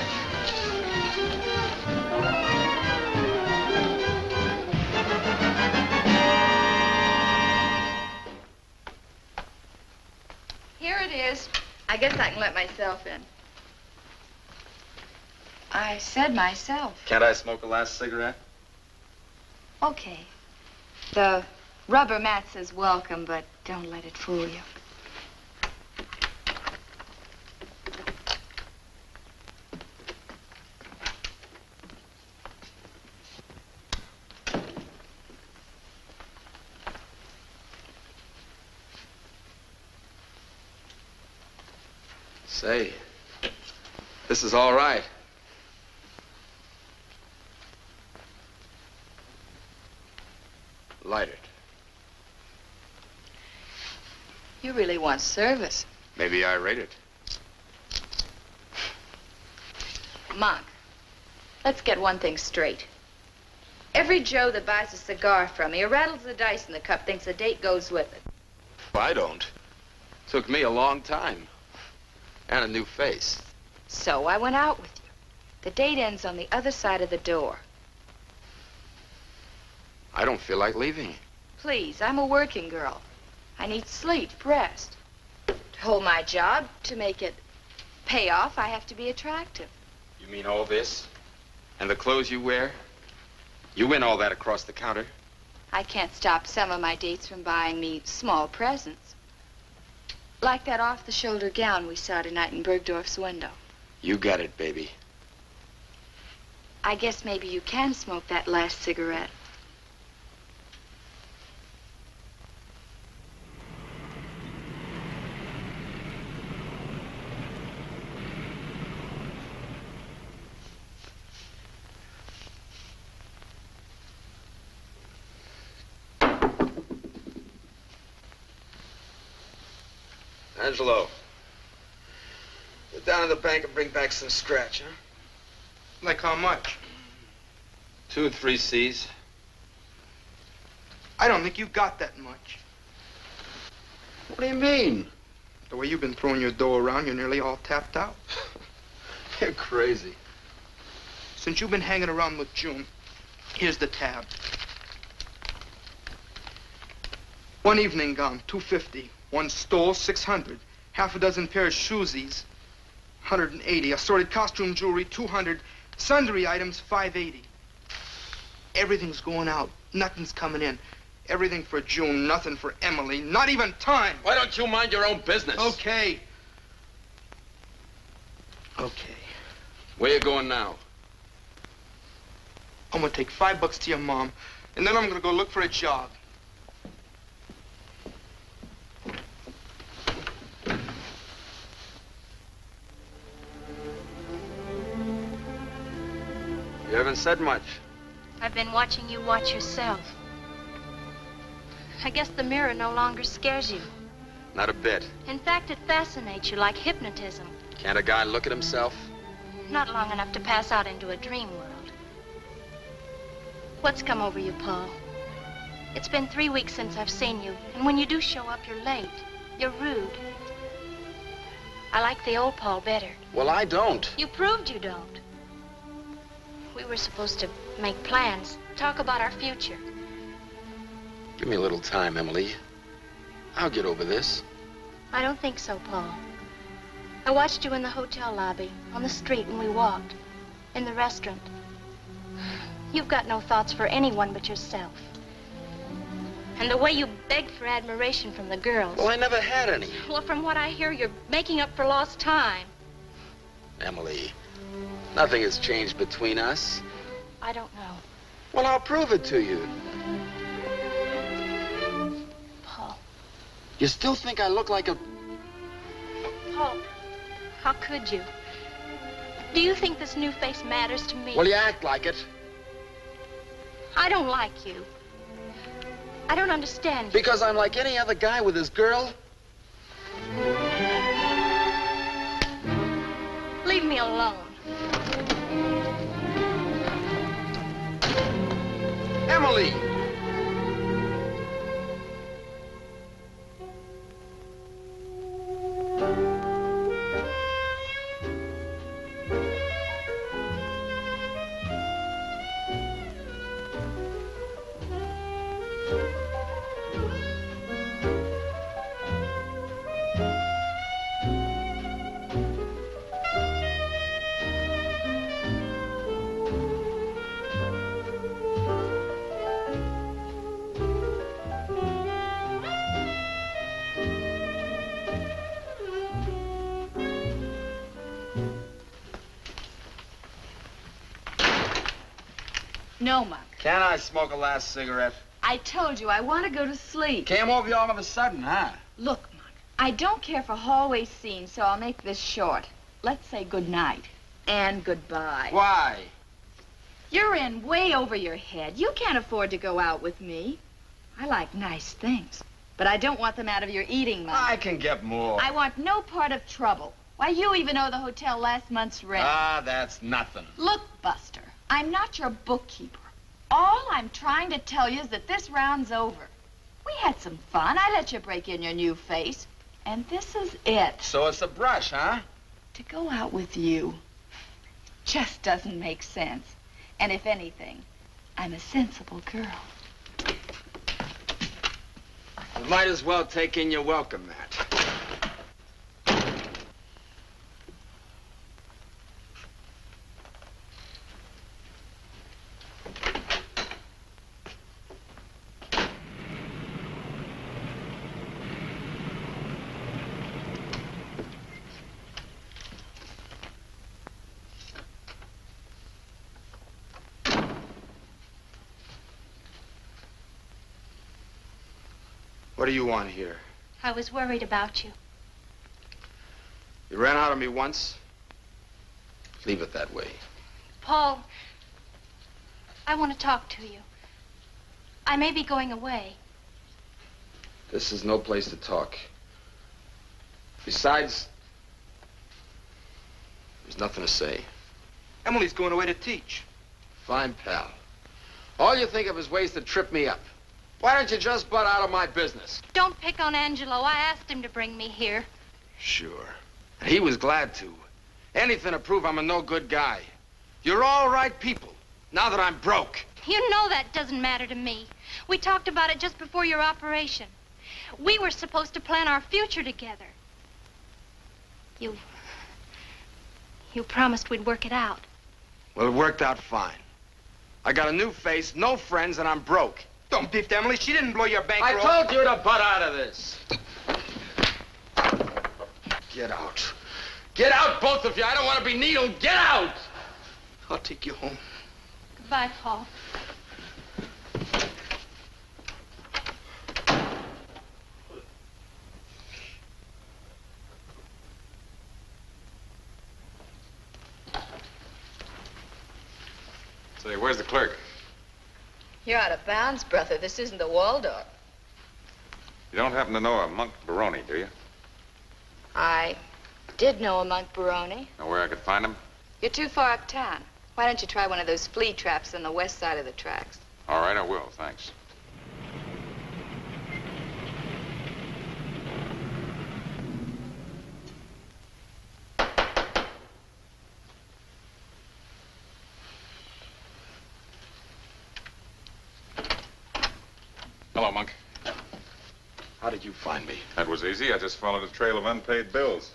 Here it is. I guess I can let myself in. I said myself. Can't I smoke a last cigarette? Okay. The rubber mat says welcome, but don't let it fool you. Say, this is all right. Light it. You really want service. Maybe I rate it. Monk, let's get one thing straight. Every Joe that buys a cigar from me or rattles the dice in the cup thinks the date goes with it. I don't. Took me a long time. And a new face. So I went out with you. The date ends on the other side of the door. I don't feel like leaving. Please, I'm a working girl. I need sleep, rest. To hold my job, to make it pay off, I have to be attractive. You mean all this? And the clothes you wear? You win all that across the counter? I can't stop some of my dates from buying me small presents. Like that off-the-shoulder gown we saw tonight in Bergdorf's window. You got it, baby. I guess maybe you can smoke that last cigarette. Angelo, go down to the bank and bring back some scratch, huh? Like how much? 2 or 3 C's. I don't think you got that much. What do you mean? The way you've been throwing your dough around, you're nearly all tapped out. You're crazy. Since you've been hanging around with June, here's the tab. One evening gown, $250. One stole, $600. Half a dozen pair of shoesies, $180. Assorted costume jewelry, $200. Sundry items, $580. Everything's going out. Nothing's coming in. Everything for June, nothing for Emily. Not even time. Why don't you mind your own business? Okay. Okay. Where you going now? I'm gonna take $5 to your mom, and then I'm gonna go look for a job. You haven't said much. I've been watching you watch yourself. I guess the mirror no longer scares you. Not a bit. In fact, it fascinates you like hypnotism. Can't a guy look at himself? Not long enough to pass out into a dream world. What's come over you, Paul? It's been 3 weeks since I've seen you, and when you do show up, you're late. You're rude. I like the old Paul better. Well, I don't. You proved you don't. We were supposed to make plans, talk about our future. Give me a little time, Emily. I'll get over this. I don't think so, Paul. I watched you in the hotel lobby, on the street when we walked, in the restaurant. You've got no thoughts for anyone but yourself. And the way you begged for admiration from the girls. Well, I never had any. Well, from what I hear, you're making up for lost time. Emily, nothing has changed between us. I don't know. Well, I'll prove it to you. Paul. You still think I look like a... Paul, how could you? Do you think this new face matters to me? Well, you act like it. I don't like you. I don't understand you. Because I'm like any other guy with his girl? Leave me alone. Emily! No, Monk. Can I smoke a last cigarette? I told you I want to go to sleep. Came over you all of a sudden, huh? Look, Monk, I don't care for hallway scenes, so I'll make this short. Let's say good night and goodbye. Why? You're in way over your head. You can't afford to go out with me. I like nice things, but I don't want them out of your eating money. I can get more. I want no part of trouble. Why, you even owe the hotel last month's rent. Ah, that's nothing. Look, Buster, I'm not your bookkeeper. All I'm trying to tell you is that this round's over. We had some fun. I let you break in your new face. And this is it. So it's a brush, huh? To go out with you just doesn't make sense. And if anything, I'm a sensible girl. You might as well take in your welcome mat. What do you want here? I was worried about you. You ran out on me once. Leave it that way. Paul, I want to talk to you. I may be going away. This is no place to talk. Besides, there's nothing to say. Emily's going away to teach. Fine, pal. All you think of is ways to trip me up. Why don't you just butt out of my business? Don't pick on Angelo. I asked him to bring me here. Sure. And he was glad to. Anything to prove I'm a no-good guy. You're all right people, now that I'm broke. You know that doesn't matter to me. We talked about it just before your operation. We were supposed to plan our future together. You promised we'd work it out. Well, it worked out fine. I got a new face, no friends, and I'm broke. Don't beef, Emily. She didn't blow your bankroll. I told you to butt out of this. Get out. Get out, both of you. I don't want to be needled. Get out! I'll take you home. Goodbye, Paul. Say, where's the clerk? You're out of bounds, brother. This isn't the Waldorf. You don't happen to know a Monk Baroni, do you? I did know a Monk Baroni. Know where I could find him? You're too far uptown. Why don't you try one of those flea traps on the west side of the tracks? All right, I will, thanks. Hello, Monk. How did you find me? That was easy. I just followed a trail of unpaid bills.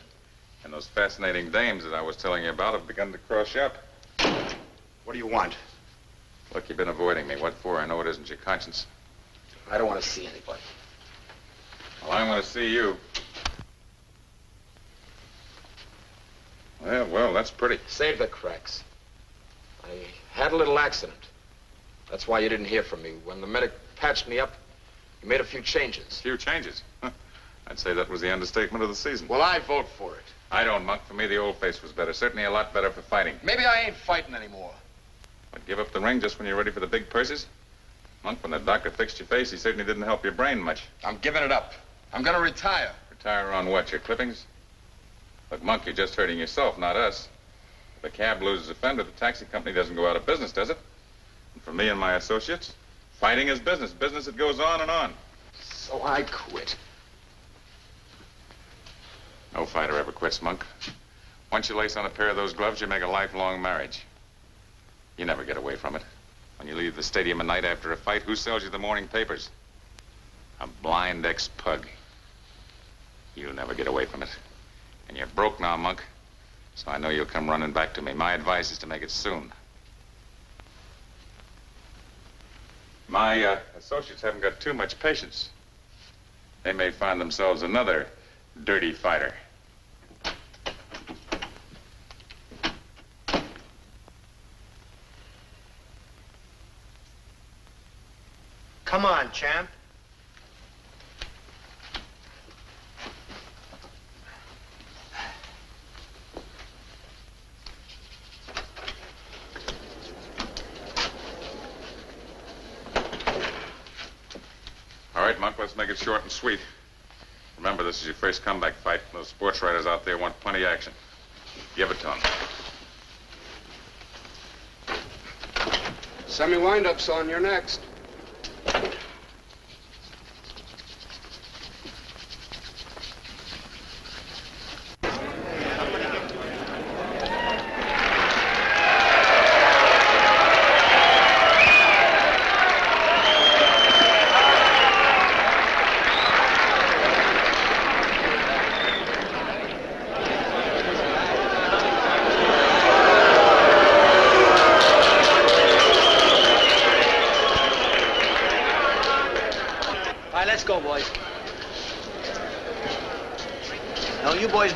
And those fascinating dames that I was telling you about have begun to cross you up. What do you want? Look, you've been avoiding me. What for? I know it isn't your conscience. I don't want to see anybody. Well, I want to see you. Well, that's pretty. Save the cracks. I had a little accident. That's why you didn't hear from me. When the medic patched me up, he made a few changes. Few changes? I'd say that was the understatement of the season. Well, I vote for it. I don't, Monk. For me, the old face was better. Certainly a lot better for fighting. Maybe I ain't fighting anymore. But give up the ring just when you're ready for the big purses? Monk, when the doctor fixed your face, he certainly didn't help your brain much. I'm giving it up. I'm gonna retire. Retire on what, your clippings? Look, Monk, you're just hurting yourself, not us. If a cab loses a fender, the taxi company doesn't go out of business, does it? And for me and my associates, fighting is business. Business that goes on and on. So I quit. No fighter ever quits, Monk. Once you lace on a pair of those gloves, you make a lifelong marriage. You never get away from it. When you leave the stadium at night after a fight, who sells you the morning papers? A blind ex-pug. You'll never get away from it. And you're broke now, Monk. So I know you'll come running back to me. My advice is to make it soon. My associates haven't got too much patience. They may find themselves another dirty fighter. Come on, champ. All right, Monk, let's make it short and sweet. Remember, this is your first comeback fight. Those sports writers out there want plenty of action. Give it to them. Semi-windup, son. You're next.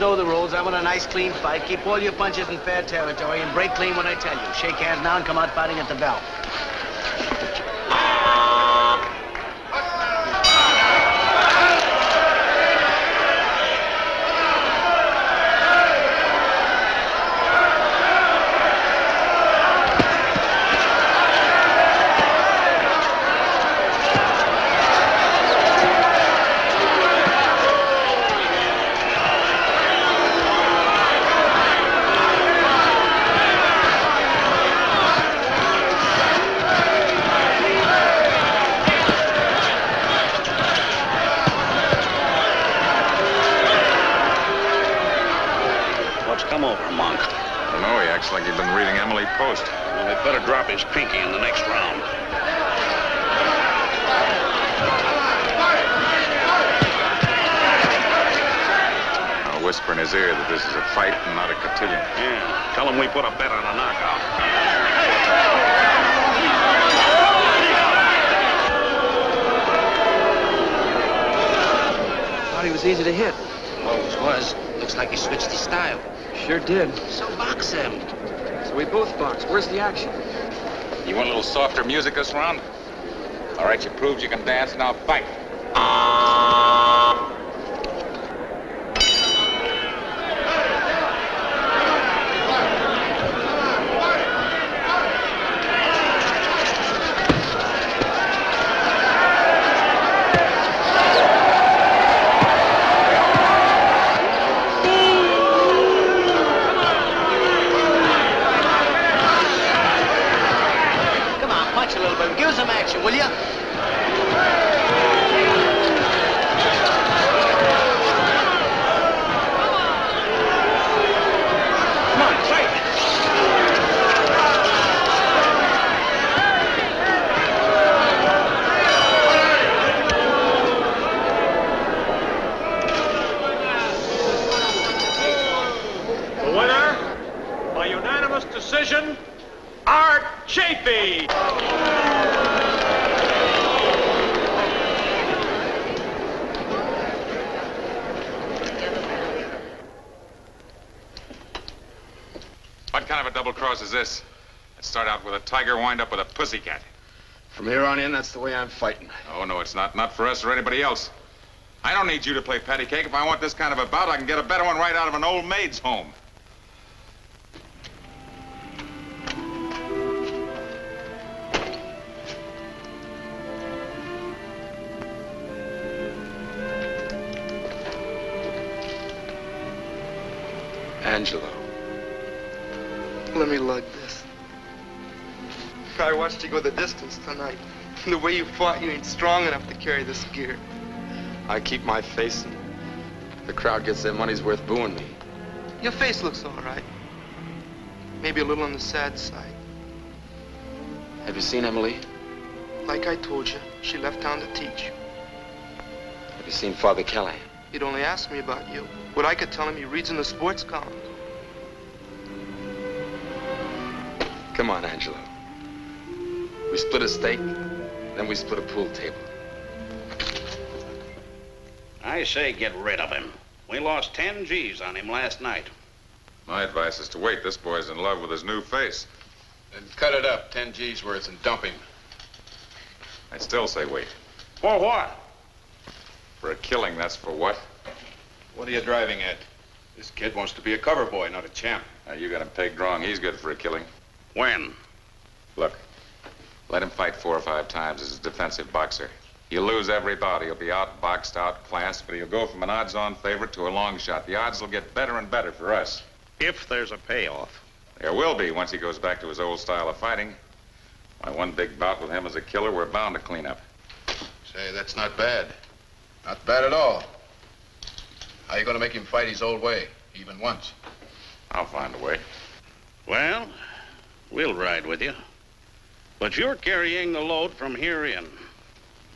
Know the rules. I want a nice, clean fight. Keep all your punches in fair territory and break clean when I tell you. Shake hands now and come out fighting at the bell. What's come over, Monk? I don't know. He acts like he'd been reading Emily Post. Well, they'd better drop his pinky in the next round. I'll whisper in his ear that this is a fight and not a cotillion. Yeah. Tell him we put a bet on a knockout. Thought he was easy to hit. Always was. Looks like he switched his style. Sure did. So box him. So we both box. Where's the action? You want a little softer music this round? All right, you proved you can dance, now fight. Come on, punch a little bit. Give us some action, will you? Come on, fight. The winner, by unanimous decision, Art Chafee. What kind of a double cross is this? Let's start out with a tiger, wind up with a pussycat. From here on in, that's the way I'm fighting. Oh, no, it's not. Not for us or anybody else. I don't need you to play patty cake. If I want this kind of a bout, I can get a better one right out of an old maid's home. Angelo, let me lug this. I watched you go the distance tonight. The way you fought, you ain't strong enough to carry this gear. I keep my face and the crowd gets their money's worth booing me. Your face looks all right. Maybe a little on the sad side. Have you seen Emily? Like I told you, she left town to teach. Have you seen Father Callahan? He'd only ask me about you. What I could tell him, he reads in the sports columns. Come on, Angelo. We split a steak, then we split a pool table. I say get rid of him. We lost 10 G's on him last night. My advice is to wait. This boy's in love with his new face. Then cut it up, 10 G's worth, and dump him. I'd still say wait. For what? For a killing, that's for what? What are you driving at? This kid wants to be a cover boy, not a champ. Now, you got him pegged wrong. He's good for a killing. When? Look, let him fight 4 or 5 times as a defensive boxer. He'll lose every bout. He'll be outboxed, outclassed, but he'll go from an odds-on favorite to a long shot. The odds will get better and better for us. If there's a payoff. There will be once he goes back to his old style of fighting. Why, one big bout with him as a killer, we're bound to clean up. Say, that's not bad. Not bad at all. How you gonna make him fight his old way, even once? I'll find a way. Well, we'll ride with you. But you're carrying the load from here in.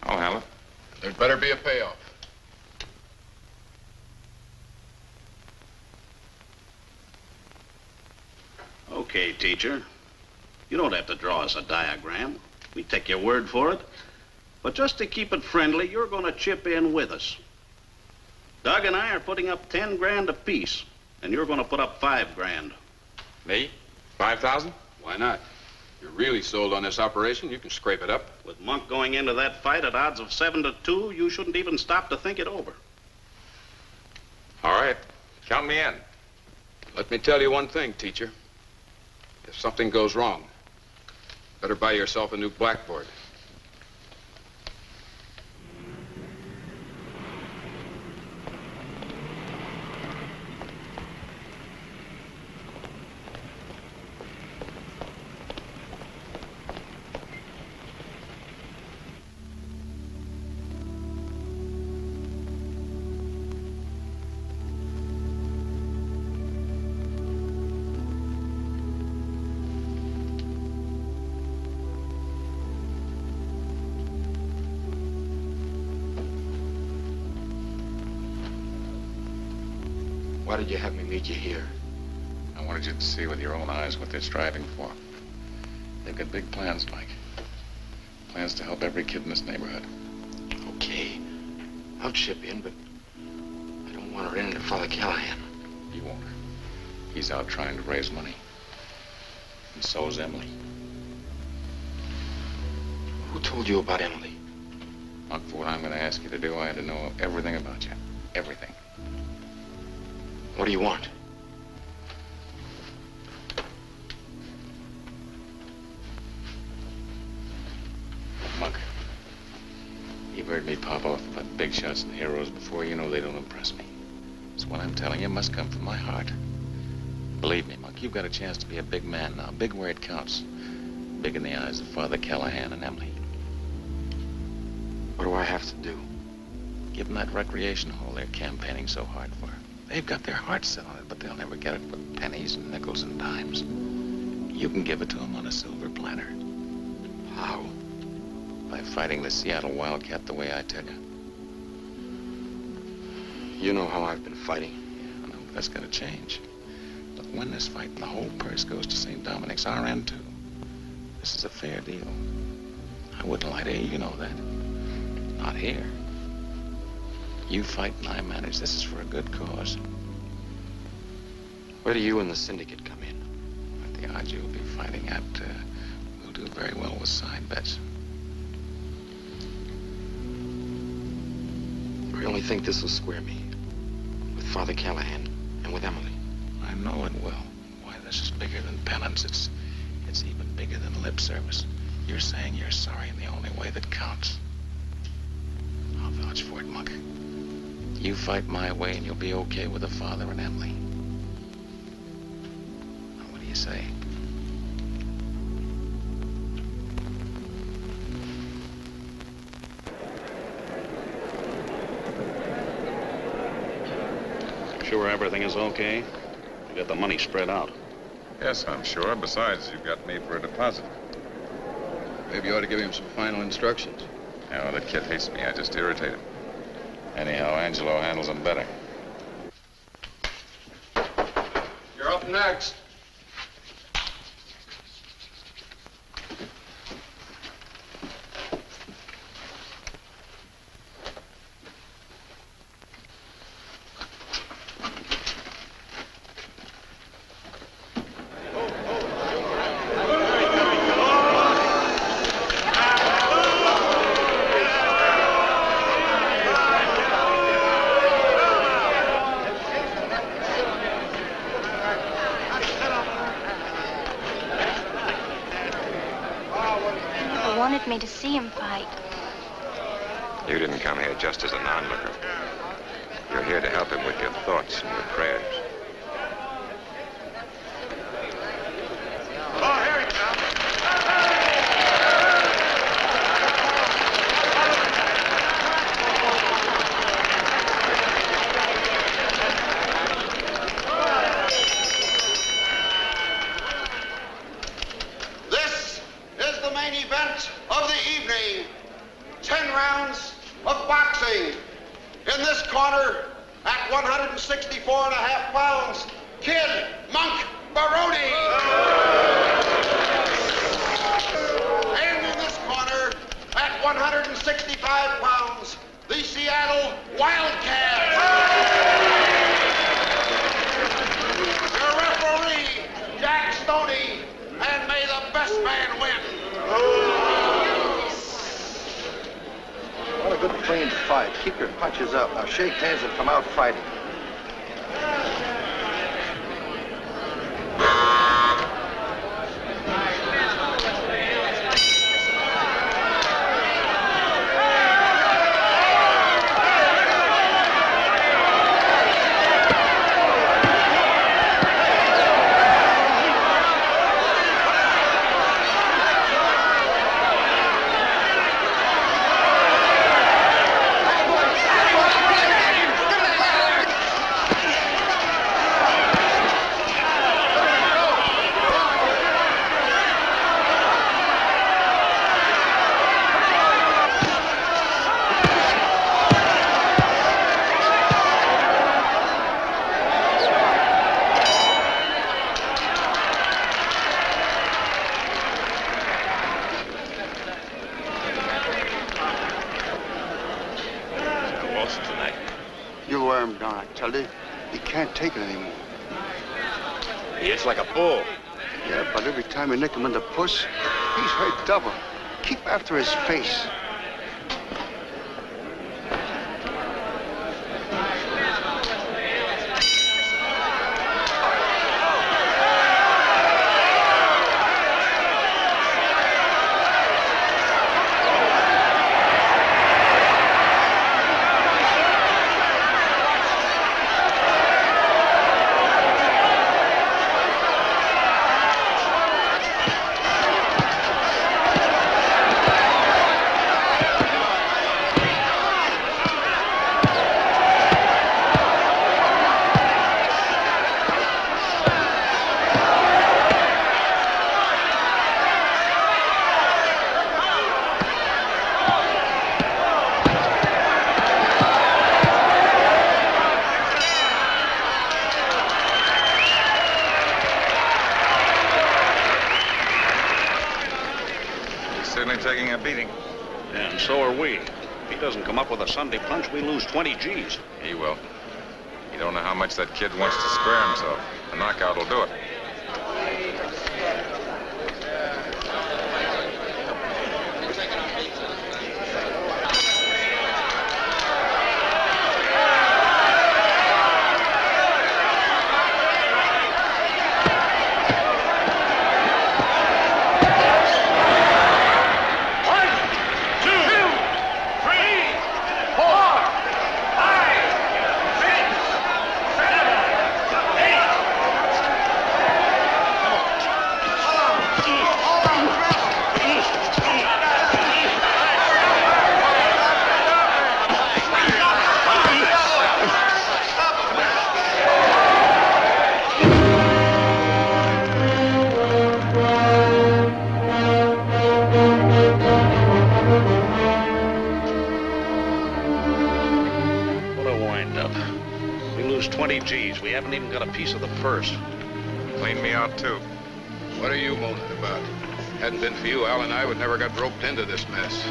I'll handle it. There'd better be a payoff. Okay, teacher. You don't have to draw us a diagram. We take your word for it. But just to keep it friendly, you're going to chip in with us. Doug and I are putting up 10 grand apiece, and you're going to put up 5 grand. Me? 5,000? Why not? You're really sold on this operation, you can scrape it up. With Monk going into that fight at odds of 7-2, you shouldn't even stop to think it over. All right. Count me in. Let me tell you one thing, teacher. If something goes wrong, better buy yourself a new blackboard. did you have me meet you here? I wanted you to see with your own eyes what they're striving for. They've got big plans, Mike. Plans to help every kid in this neighborhood. Okay. I'll chip in, but I don't want to run into Father Callahan. You won't. He's out trying to raise money. And so's Emily. Who told you about Emily? Monk, for what I'm going to ask you to do, I had to know everything about you. Everything. What do you want? Monk, you've heard me pop off about big shots and heroes before. You know they don't impress me. So what I'm telling you must come from my heart. Believe me, Monk, you've got a chance to be a big man now. Big where it counts. Big in the eyes of Father Callahan and Emily. What do I have to do? Give them that recreation hall they're campaigning so hard for. They've got their hearts set on it, but they'll never get it for pennies and nickels and dimes. You can give it to them on a silver platter. How? By fighting the Seattle Wildcat the way I tell you. You know how I've been fighting. Yeah, I know, but that's got to change. Look, win this fight, and the whole purse goes to St. Dominic's, our end, too. This is a fair deal. I wouldn't lie to you, you know that. Not here. You fight and I manage. This is for a good cause. Where do you and the syndicate come in? At the odds you'll be fighting at, we'll do very well with side bets. I only think this will square me. With Father Callahan and with Emily. I know it will. Why, this is bigger than penance. It's even bigger than lip service. You're saying you're sorry in the only way that counts. I'll vouch for it, Monk. You fight my way and you'll be okay with the father and Emily. Now, what do you say? Sure everything is okay? You got the money spread out. Yes, I'm sure. Besides, you've got me for a deposit. Maybe you ought to give him some final instructions. No, that kid hates me. I just irritate him. Anyhow, Angelo handles him better. You're up next. Me to see him fight. You didn't come here just as an onlooker. You're here to help him with your thoughts and your prayers. Oh, here he comes. This is the main event of the evening. 10 rounds of boxing. In this corner, at 164.5 pounds, Kid Monk Baroni. And in this corner, at 165 pounds, the Seattle Wildcat. Your referee, Jack Stoney, and may the best man win. What a good clean fight. Keep your punches up. Now shake hands and come out fighting. Elder. He can't take it anymore. He hits like a bull. Yeah, but every time you nick him in the puss, he's hurt double. Keep after his face. Taking a beating. And so are we. If he doesn't come up with a Sunday punch, we lose 20 G's. He will. You don't know how much that kid wants to square himself. A knockout will do it. We haven't even got a piece of the purse. Clean me out, too. What are you moaning about? Hadn't been for you, Al and I would never got roped into this mess.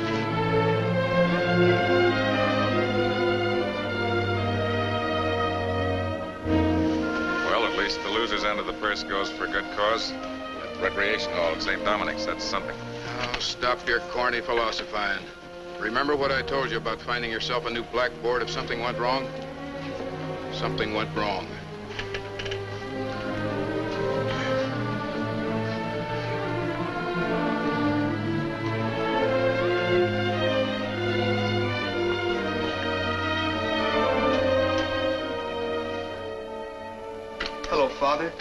Well, at least the loser's end of the purse goes for a good cause. At Recreation Hall at St. Dominic's, that's something. Oh, stop your corny philosophizing. Remember what I told you about finding yourself a new blackboard if something went wrong? Something went wrong. Hello, Father.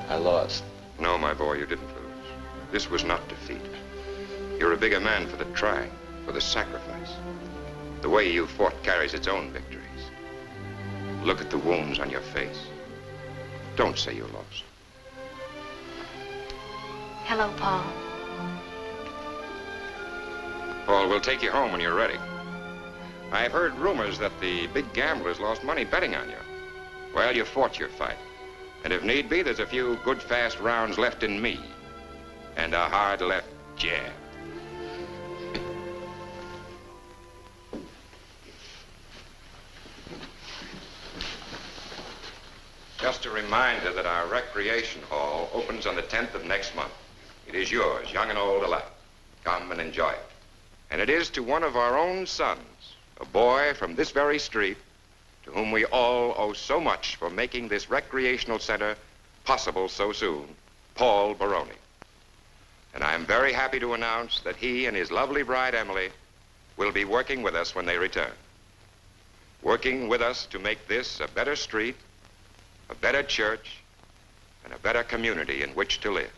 I lost. No, my boy, you didn't lose. This was not defeat. You're a bigger man for the trying, for the sacrifice. The way you fought carries its own victories. Look at the wounds on your face. Don't say you lost. Hello, Paul. Paul, we'll take you home when you're ready. I've heard rumors that the big gamblers lost money betting on you. Well, you fought your fight. And if need be, there's a few good, fast rounds left in me. And a hard left jab. Just a reminder that our recreation hall opens on the 10th of next month. It is yours, young and old alike. Come and enjoy it. And it is to one of our own sons, a boy from this very street, to whom we all owe so much for making this recreational center possible so soon, Paul Baroni. And I am very happy to announce that he and his lovely bride, Emily, will be working with us when they return. Working with us to make this a better street, a better church, and a better community in which to live.